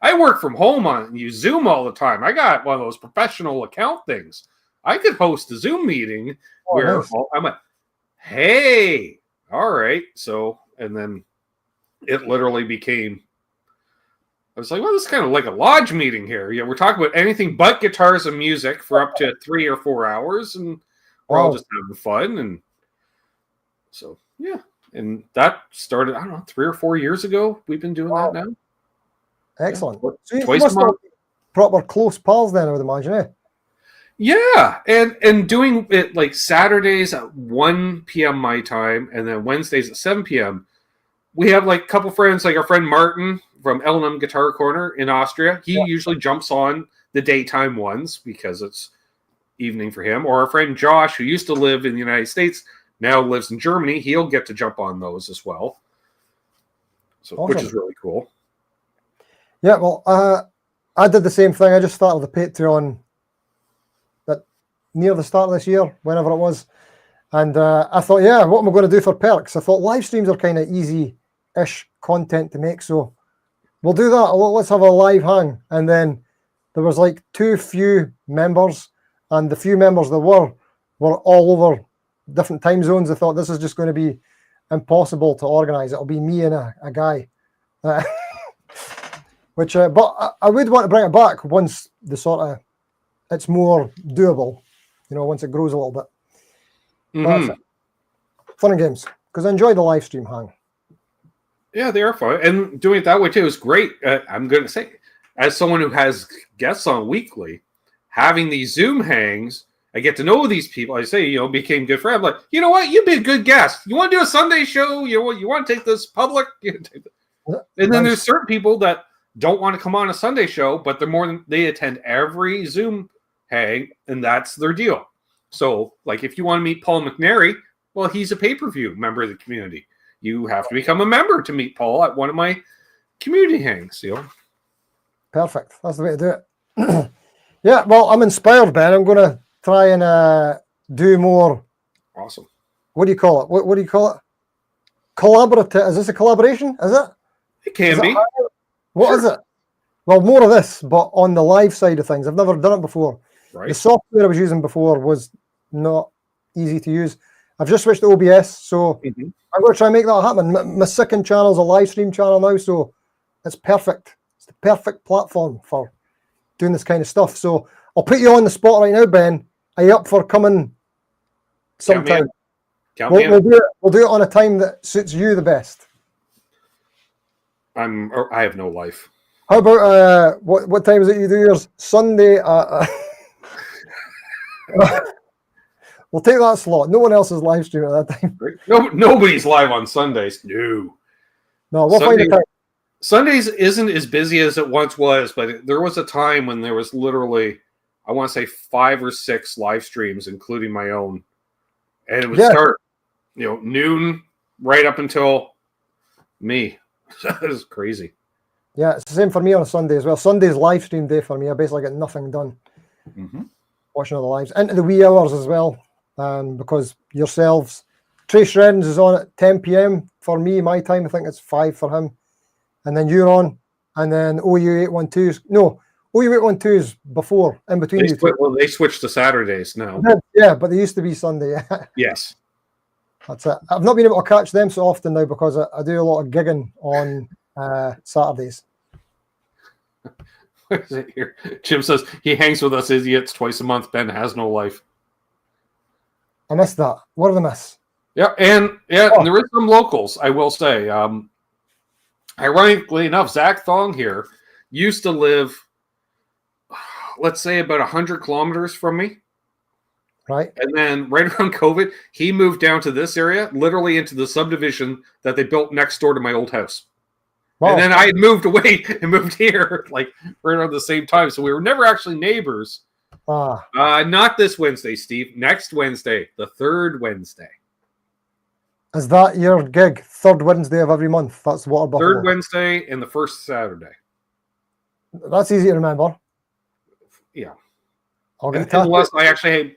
I work from home on you Zoom all the time. I got one of those professional account things. I could host a Zoom meeting where I'm like, hey, all right. So, and then it literally became, I was like, well, this is kind of like a lodge meeting here. We're talking about anything but guitars and music for up to 3 or 4 hours, and we're all just having fun. And so, yeah. And that started, I don't know, 3 or 4 years ago. We've been doing that now. Excellent. Yeah. So you must have proper close pals then, I would imagine, eh? Yeah, and doing it like Saturdays at 1 p.m. my time, and then Wednesdays at 7 p.m. We have like a couple friends, like our friend Martin from NAMM Guitar Corner in Austria. He usually jumps on the daytime ones because it's evening for him. Or our friend Josh, who used to live in the United States, now lives in Germany. He'll get to jump on those as well. So, awesome. Which is really cool. Yeah, well, I did the same thing. I just started the Patreon near the start of this year, whenever it was. And I thought, what am I going to do for perks? I thought live streams are kind of easy-ish content to make, so we'll do that. Let's have a live hang. And then there was like too few members, and the few members there were all over different time zones. I thought this is just going to be impossible to organize. It'll be me and a guy. But I would want to bring it back once it's more doable, once it grows a little bit. That's it. Fun and games, because I enjoy the live stream hang. Yeah, they are fun. And doing it that way too is great. I'm going to say, as someone who has guests on weekly, having these Zoom hangs, I get to know these people. I say, became good friends. I'm like, you know what? You'd be a good guest. You want to do a Sunday show? You want to take this public? And then there's certain people that don't want to come on a Sunday show, but they attend every Zoom hang, and that's their deal. So, like, if you want to meet Paul McNary, well, he's a pay-per-view member of the community. You have to become a member to meet Paul at one of my community hangs. Perfect. That's the way to do it. Yeah, well, I'm inspired, Ben. I'm going to try and do more. Awesome. What do you call it? What do you call it? Collaborative. Is this a collaboration? Is it? It can be. What is it? Well, more of this, but on the live side of things. I've never done it before. Right. The software I was using before was not easy to use. I've just switched to OBS, so I'm going to try and make that happen. My second channel is a live stream channel now, so it's perfect. It's the perfect platform for doing this kind of stuff. So I'll put you on the spot right now, Ben. Are you up for coming sometime? We'll do it on a time that suits you the best. I have no life. How about what time is it you do yours? Sunday. We'll take that slot. No one else is live streaming at that time. Nobody's live on Sundays. No, we'll find a time. Sundays isn't as busy as it once was, but there was a time when there was literally, I want to say 5 or 6 live streams, including my own, and it would start, noon right up until me. That is crazy. Yeah, it's the same for me on a Sunday as well. Sunday's live stream day for me. I basically get nothing done watching all the lives into the wee hours as well, because yourselves, Trace Reddens is on at 10 p.m. for me, my time. I think it's 5 for him, and then you're on, and then OU812 is before, in between you two. Well, they switched to Saturdays now. Yeah, but they used to be Sunday. Yes. That's it. I've not been able to catch them so often now because I do a lot of gigging on Saturdays. What is it here? Jim says he hangs with us idiots twice a month. Ben has no life. I missed that. What did I miss? Yeah, and there is some locals, I will say. Ironically enough, Zach Thong here used to live, let's say, about 100 kilometers from me. Right. And then right around COVID, he moved down to this area, literally into the subdivision that they built next door to my old house. Wow. And then I had moved away and moved here, like right around the same time. So we were never actually neighbors. Not this Wednesday, Steve. Next Wednesday, the third Wednesday. Is that your gig? Third Wednesday of every month? That's Water Buffalo. Third Wednesday and the first Saturday. That's easy to remember. Yeah. Unless I actually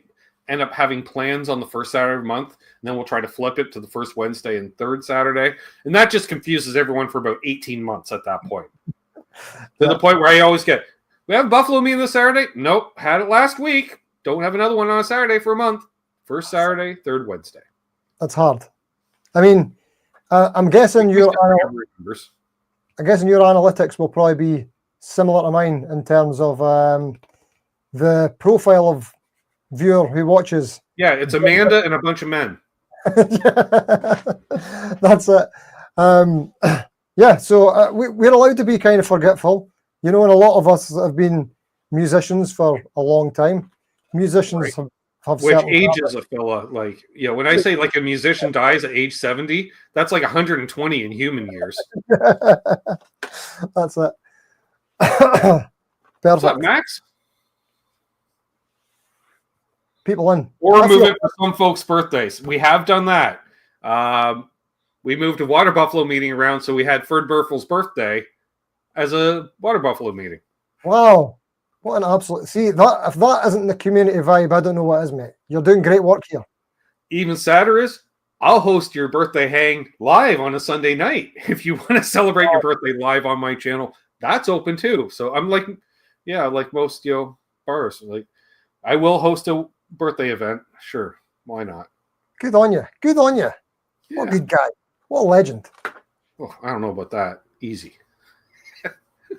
end up having plans on the first Saturday of the month, and then we'll try to flip it to the first Wednesday and third Saturday. And that just confuses everyone for about 18 months at that point. To the point where I always get, we have Buffalo meeting this Saturday? Nope. Had it last week. Don't have another one on a Saturday for a month. First Saturday, third Wednesday. That's hard. I mean, I'm guessing your analytics will probably be similar to mine in terms of the profile of viewer who watches. Yeah, it's Amanda and a bunch of men. That's it. Yeah, so we're allowed to be kind of forgetful, and a lot of us have been musicians for a long time. Musicians have which ages a fella. Like, when I say like a musician dies at age 70, that's like 120 in human years. That's it. Perfect. What's up, Max? People in. Or move it for some folks' birthdays. We have done that. We moved a Water Buffalo meeting around, so we had Ferd Burfell's birthday as a Water Buffalo meeting. Wow. What an absolute... See, if that isn't the community vibe, I don't know what is, mate. You're doing great work here. Even sadder is, I'll host your birthday hang live on a Sunday night. If you want to celebrate your birthday live on my channel, that's open too. So I'm like, like most, bars. Like, I will host a birthday event. Sure. Why not? Good on you. Good on you. Yeah. What a good guy. What a legend. Oh, I don't know about that. Easy.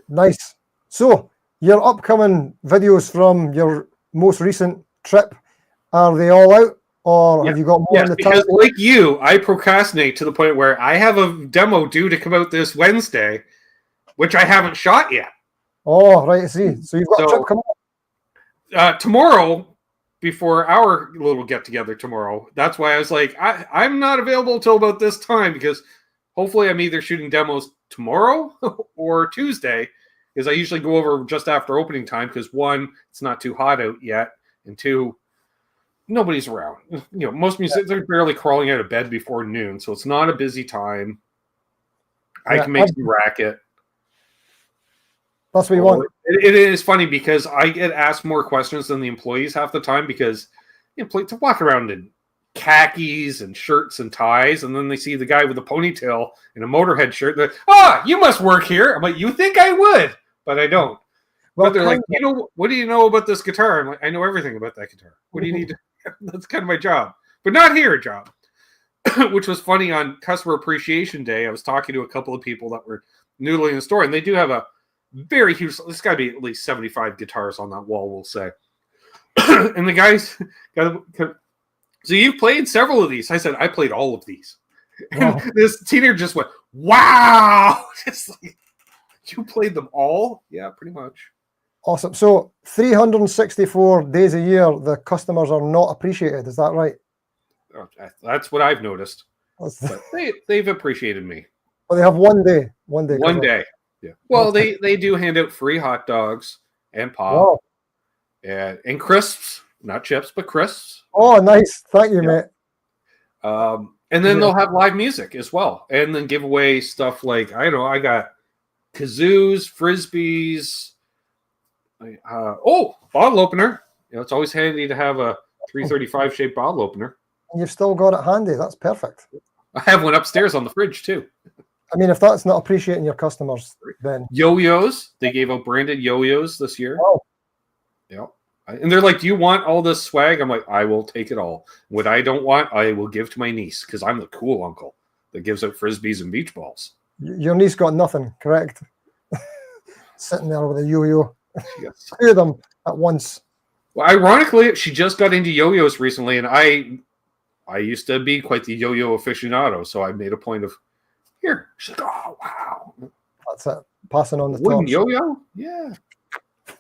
Nice. So, your upcoming videos from your most recent trip, are they all out? Or have you got more in the because like you, I procrastinate to the point where I have a demo due to come out this Wednesday, which I haven't shot yet. Oh, right. I see. So you've got a trip coming up. Tomorrow, before our little get-together tomorrow, that's why I was like, I'm not available until about this time, because hopefully I'm either shooting demos tomorrow or Tuesday, because I usually go over just after opening time, because one, it's not too hot out yet, and two, nobody's around. Most musicians are barely crawling out of bed before noon, so it's not a busy time. I can make some racket. That's what you want. It is funny because I get asked more questions than the employees half the time, because to walk around in khakis and shirts and ties, and then they see the guy with a ponytail and a Motorhead shirt. They're like, you must work here. I'm like, you think I would, but I don't. Well, but they're like, what do you know about this guitar? I'm like, I know everything about that guitar. What do you need to? That's kind of my job, but not here, job. Which was funny on Customer Appreciation Day. I was talking to a couple of people that were noodling in the store, and they do have a very huge. There's got to be at least 75 guitars on that wall, we'll say. And the guys got. So you've played several of these. I said, I played all of these. Wow. And this teenager just went, wow. Just like, you played them all? Yeah, pretty much. Awesome. So 364 days a year, the customers are not appreciated. Is that right? That's what I've noticed. But they've appreciated me. Well, they have one day. One day. Yeah. Well, they do hand out free hot dogs and pop. Wow. And crisps. Not chips, but crisps. Oh, nice. Thank you, mate. And then they'll have live music as well. And then give away stuff like, I don't know, I got kazoos, frisbees. Bottle opener. it's always handy to have a 335 shaped bottle opener. And you've still got it handy. That's perfect. I have one upstairs on the fridge too. I mean, if that's not appreciating your customers, then yo-yos. They gave out branded yo-yos this year. Oh. Yeah. And they're like, do you want all this swag? I'm like, I will take it all. What I don't want, I will give to my niece because I'm the cool uncle that gives out frisbees and beach balls. Your niece got nothing, correct? Sitting there with a yo-yo. Yes. Two of them at once. Well, ironically, she just got into yo-yos recently, and I used to be quite the yo-yo aficionado, so I made a point of, here. She's like, oh, wow. That's it. Passing on the Wooden torch. yo-yo? Yeah.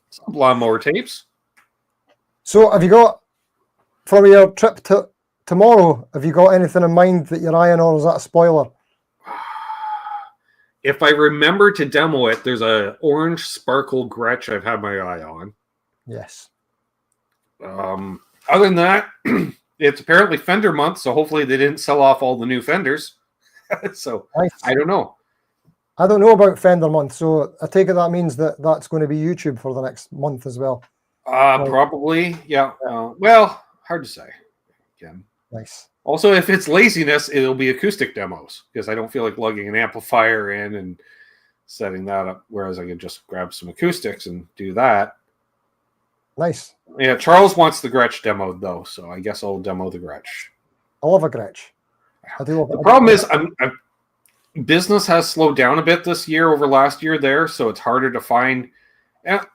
Some lawnmower tapes. So have you got, from your trip to tomorrow, have you got anything in mind that you're eyeing, or is that a spoiler? If I remember to demo it, there's a orange sparkle Gretsch I've had my eye on. Yes. Other than that, it's apparently Fender month, so hopefully they didn't sell off all the new Fenders. So Nice. I don't know. I don't know about Fender month, so I take it that means that that's going to be YouTube for the next month as well. Probably, yeah. Well, hard to say. Again. Nice. Also, if it's laziness, it'll be acoustic demos because I don't feel like lugging an amplifier in and setting that up. Whereas I could just grab some acoustics and do that. Nice. Yeah, Charles wants the Gretsch demoed though, so I guess I'll demo the Gretsch. I love a Gretsch. I do love The problem is, business has slowed down a bit this year over last year there, so it's harder to find.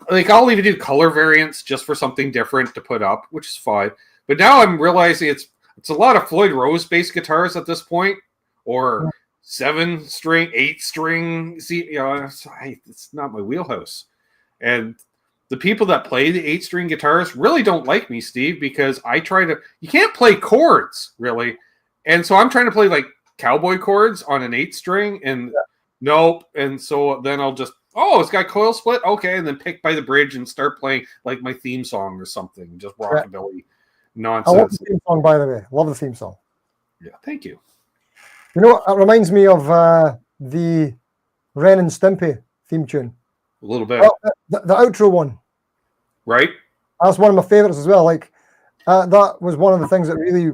Like I'll even do color variants just for something different to put up, which is fine. But now I'm realizing it's a lot of Floyd Rose bass guitars at this point, or 7-string, 8-string. It's not my wheelhouse. And the people that play the 8-string guitars really don't like me, Steve, because you can't play chords really. And so I'm trying to play like cowboy chords on an 8-string and nope. And so then I'll just, it's got coil split. Okay. And then pick by the bridge and start playing like my theme song or something, just rockabilly nonsense. I love the theme song, by the way. Love the theme song. Yeah. Thank you. You know, it reminds me of the Ren and Stimpy theme tune. A little bit. Well, the outro one. Right. That's one of my favorites as well. Like that was one of the things that really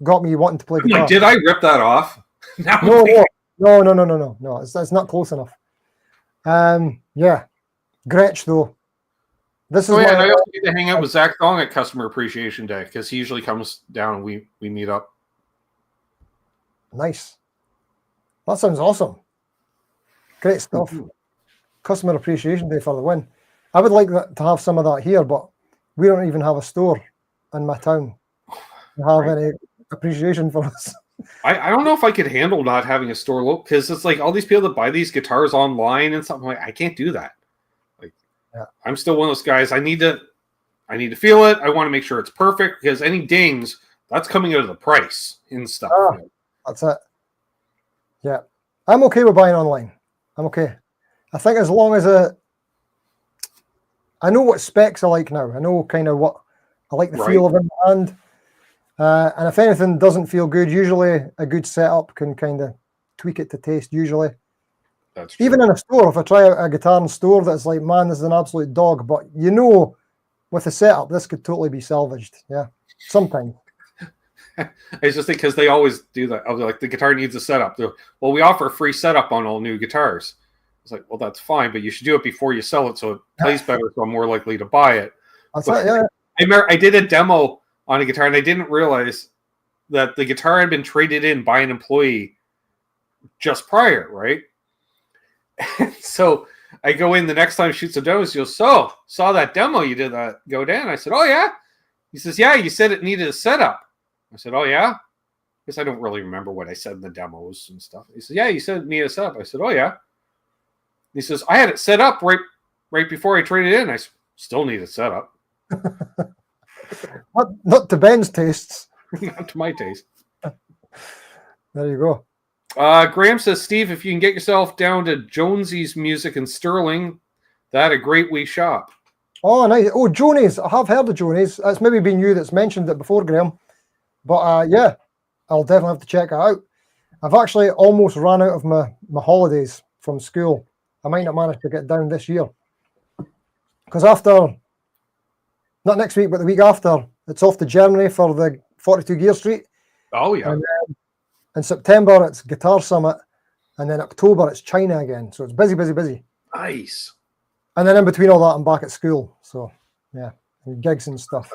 got me wanting to play guitar. Did I rip that off? No. It's not close enough. Yeah. Gretsch though. This is and I also get to hang out with Zach Thong at Customer Appreciation Day because he usually comes down and we meet up. Nice. That sounds awesome. Great stuff. Mm-hmm. Customer Appreciation Day for the win. I would like to have some of that here, but we don't even have a store in my town to have any appreciation for us. I don't know if I could handle not having a store local because it's like all these people that buy these guitars online and something like I can't do that. Like I'm still one of those guys. I need to feel it. I want to make sure it's perfect because any dings, that's coming out of the price and stuff. That's it. Yeah. I'm okay with buying online. I'm okay. I think as long as I know what specs I like now. I know kind of what I like the feel of in the hand. And if anything doesn't feel good, usually a good setup can kind of tweak it to taste, usually. That's true. Even in a store, if I try a guitar in a store that's like, man, this is an absolute dog, but you know, with a setup, this could totally be salvaged. Yeah, sometimes. It's just because they always do that. I'll be like, the guitar needs a setup. Well, we offer a free setup on all new guitars. It's like, well, that's fine, but you should do it before you sell it so it plays better, so I'm more likely to buy it. That's it, yeah. I did a demo on a guitar, and I didn't realize that the guitar had been traded in by an employee just prior, right? And so I go in the next time, shoot some demos. He goes, so, saw that demo you did that go down. I said, oh, yeah? He says, yeah, you said it needed a setup. I said, oh, yeah? Because I don't really remember what I said in the demos and stuff. He says, yeah, you said it needed a setup. I said, oh, yeah. He says, I had it set up right before I traded in. I still need a setup. Not to Ben's tastes. Not to my taste. There you go. Graham says, Steve, if you can get yourself down to Jonesy's Music in Sterling, that a great wee shop. Oh, nice. Oh, Jonies. I have heard of Jonies. It's maybe been you that's mentioned it before, Graham. But yeah, I'll definitely have to check it out. I've actually almost ran out of my holidays from school. I might not manage to get down this year. Because after not next week, but the week after, it's off to Germany for the 42 Gear Street. Oh, yeah. And then in September, it's Guitar Summit. And then October, it's China again. So it's busy, busy, busy. Nice. And then in between all that, I'm back at school. So, yeah, and gigs and stuff.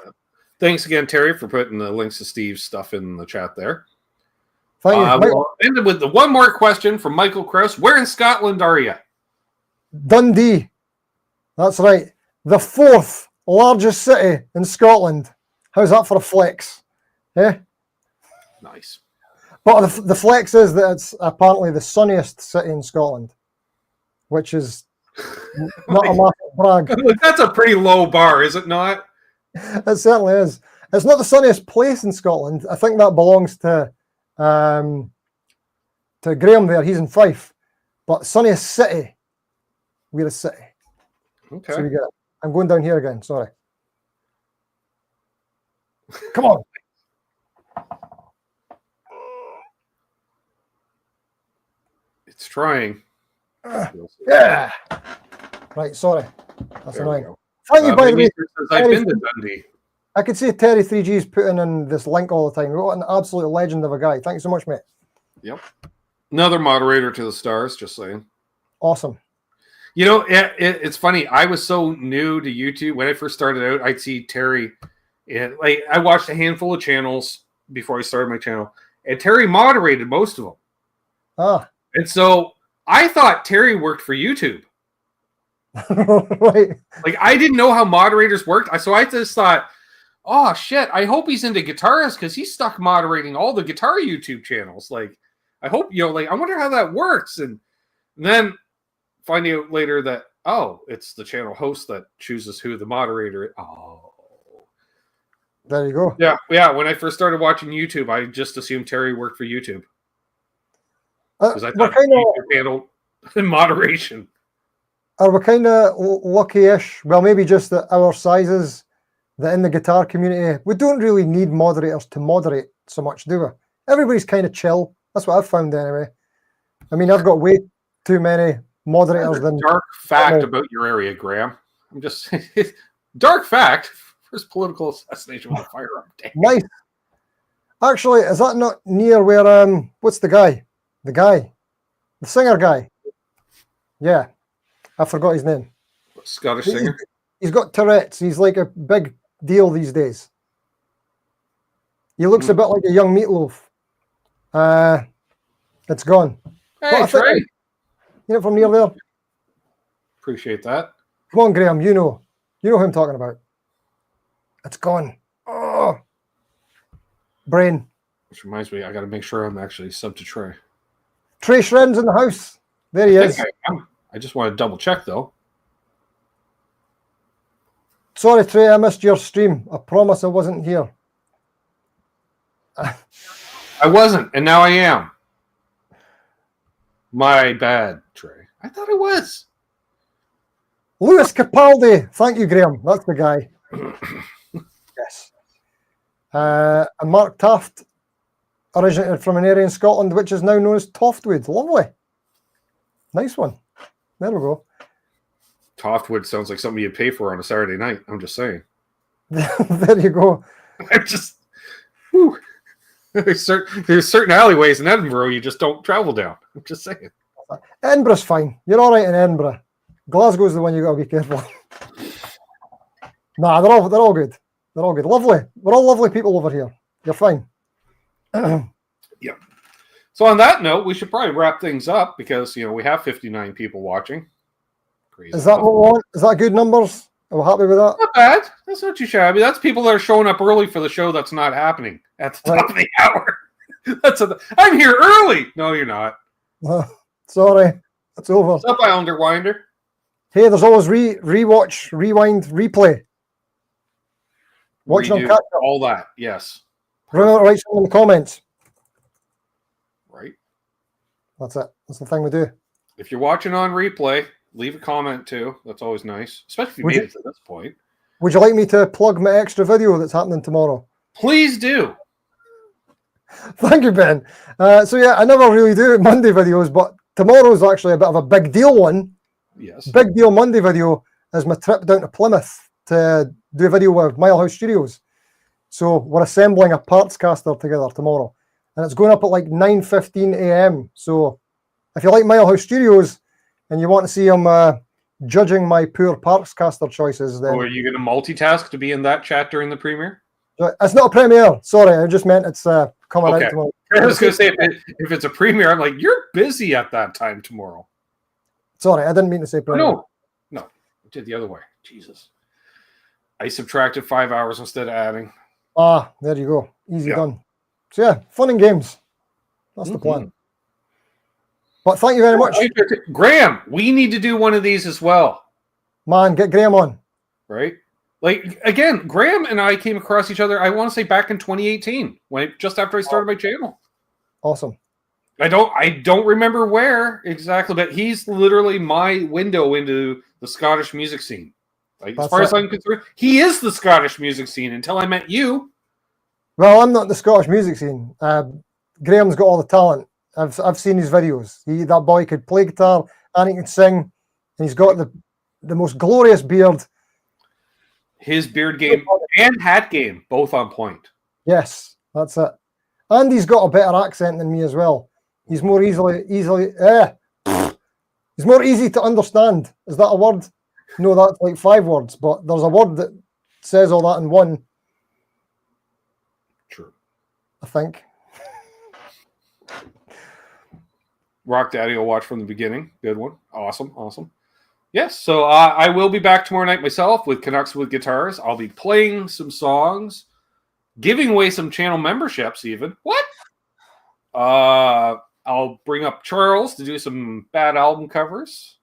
Thanks again, Terry, for putting the links to Steve's stuff in the chat there. Thank you. We'll end with the one more question from Michael Krause. Where in Scotland are you? Dundee. That's right. The 4th largest city in Scotland. How's that for a flex? Yeah. Nice. But the flex is that it's apparently the sunniest city in Scotland, which is not a massive brag. That's a pretty low bar, is it not? It certainly is. It's not the sunniest place in Scotland. I think that belongs to Graham there. He's in Fife. But sunniest city, we're a city. Okay. So we get it. I'm going down here again. Sorry. Come on. It's trying. Yeah. Right. Sorry. That's There annoying. Thank you, by the way. I've been to Dundee. I could see Terry 3G's putting in this link all the time. What an absolute legend of a guy. Thank you so much, mate. Yep. Another moderator to the stars, just saying. Awesome. You know, it's funny. I was so new to YouTube. When I first started out, I'd see Terry. And like, I watched a handful of channels before I started my channel. And Terry moderated most of them. Ah. And so I thought Terry worked for YouTube. Right. Like, I didn't know how moderators worked. So I just thought, oh, shit, I hope he's into guitarists because he's stuck moderating all the guitar YouTube channels. Like, I hope, I wonder how that works. And then finding out later that, oh, it's the channel host that chooses who the moderator is. Oh. There you go. Yeah. When I first started watching YouTube, I just assumed Terry worked for YouTube. Because I thought YouTube handled moderation. Are we kind of lucky-ish? Well, maybe just that our sizes, that in the guitar community, we don't really need moderators to moderate so much, do we? Everybody's kind of chill. That's what I've found anyway. I mean, I've got way too many moderators than... Dark fact about your area, Graham. I'm just... Dark fact. First political assassination with a firearm. Damn. Nice. Actually, is that not near where... what's the guy? The singer guy. Yeah. I forgot his name. Scottish singer? He's got Tourette's. He's like a big deal these days. He looks a bit like a young Meatloaf. It's gone. Hey, Trey. You know, from near there. Appreciate that. Come on, Graham. You know who I'm talking about. It's gone. Oh, brain. Which reminds me, I got to make sure I'm actually sub to Trey. Trey Shredden's in the house. There he is. I just want to double check though. Sorry, Trey, I missed your stream. I promise I wasn't here. I wasn't, and now I am. My bad, Trey. I thought I was. Lewis Capaldi. Thank you, Graham. That's the guy. Yes. And Mark Taft originated from an area in Scotland which is now known as Toftwood. Lovely. Nice one. There we go. Toftwood sounds like something you pay for on a Saturday night. I'm just saying. There you go. I'm just... Whew. There's certain alleyways in Edinburgh you just don't travel down. I'm just saying. Edinburgh's fine. You're all right in Edinburgh. Glasgow's the one you got to be careful. Nah, they're all good. They're all good. Lovely. We're all lovely people over here. You're fine. Yeah. So on that note, we should probably wrap things up because we have 59 people watching. Crazy. Is that what we want? Is that good numbers? Are we happy with that? Not bad. That's not too shabby. That's people that are showing up early for the show that's not happening at the top of the hour. I'm here early. No, you're not. Sorry. It's over. What's up, Islander Winder? Hey, there's always rewatch, rewind, replay. Watching on catch up. All that, yes. Remember to write something in the comments. Right. That's it. That's the thing we do. If you're watching on replay, leave a comment too. That's always nice, especially if you made it to this point. Would you like me to plug my extra video that's happening tomorrow? Please do. Thank you, Ben. So yeah, I never really do Monday videos, but tomorrow's actually a bit of a big deal one. Yes. Big deal Monday video is my trip down to Plymouth to do a video with Mile House Studios. So we're assembling a parts caster together tomorrow, and it's going up at like 9:15 a.m. So if you like Mile House Studios and you want to see them judging my poor parts caster choices, then are you going to multitask to be in that chat during the premiere? it's not a premiere. Sorry, I just meant it's coming out tomorrow. I was going to say if it's a premiere, I'm like, you're busy at that time tomorrow. Sorry, I didn't mean to say premiere. No, I did the other way. Jesus, I subtracted 5 hours instead of adding. Ah, there you go. Easy done. So yeah, fun and games. That's the plan. But thank you very much. Graham, we need to do one of these as well. Man, get Graham on. Right? Like, again, Graham and I came across each other, I want to say back in 2018, just after I started my channel. Awesome. I don't remember where exactly, but he's literally my window into the Scottish music scene. Like, as far as I'm concerned, he is the Scottish music scene until I met you. Well, I'm not the Scottish music scene. Graham's got all the talent. I've seen his videos. That boy could play guitar and he could sing, and he's got the most glorious beard. His beard game and hat game, both on point. Yes, that's it. And he's got a better accent than me as well. He's more he's more easy to understand. Is that a word? No, that's like 5 words, but there's a word that says all that in one. True. I think. Rock Daddy will watch from the beginning. Good one. Awesome. Yes, so I will be back tomorrow night myself with Canucks with Guitars. I'll be playing some songs, giving away some channel memberships even. What? I'll bring up Charles to do some bad album covers.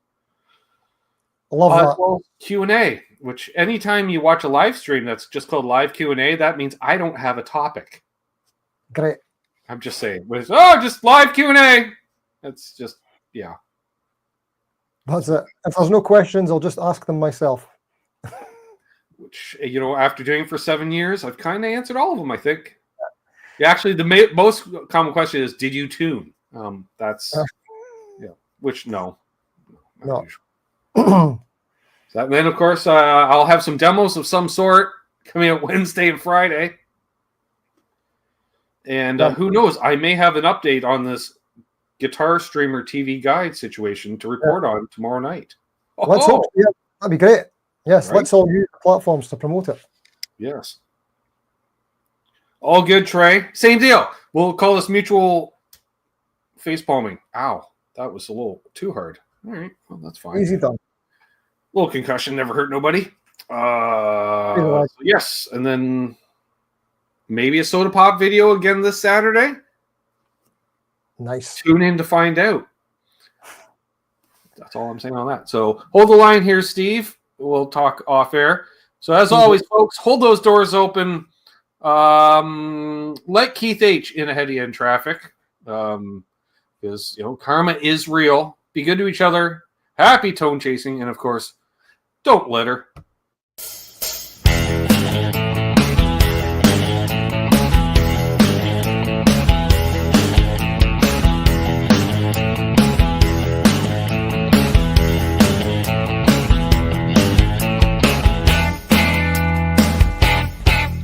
I love that. As well as Q&A, which anytime you watch a live stream that's just called live Q&A, that means I don't have a topic. Great. I'm just saying. Just live Q&A. That's just, yeah. That's it. If there's no questions, I'll just ask them myself. Which, after doing it for 7 years, I've kind of answered all of them, I think. Yeah, actually, the most common question is, did you tune? That's, which, no. No. And then, of course, I'll have some demos of some sort coming out Wednesday and Friday. And who knows? I may have an update on this Guitar Streamer TV Guide situation to report on tomorrow night. Let's hope. Yeah, that'd be great. Yes, right? Let's all use the platforms to promote it. Yes. All good, Trey. Same deal. We'll call this mutual face palming. Ow, that was a little too hard. All right, well, that's fine. Easy done. A little concussion never hurt nobody. Yes, and then maybe a Soda Pop video again this Saturday. Nice. Tune in to find out. That's all I'm saying on that. So hold the line here, Steve. We'll talk off air. So as always, folks, hold those doors open. Let Keith H in ahead of you in traffic. Because karma is real. Be good to each other. Happy tone chasing, and of course, don't litter.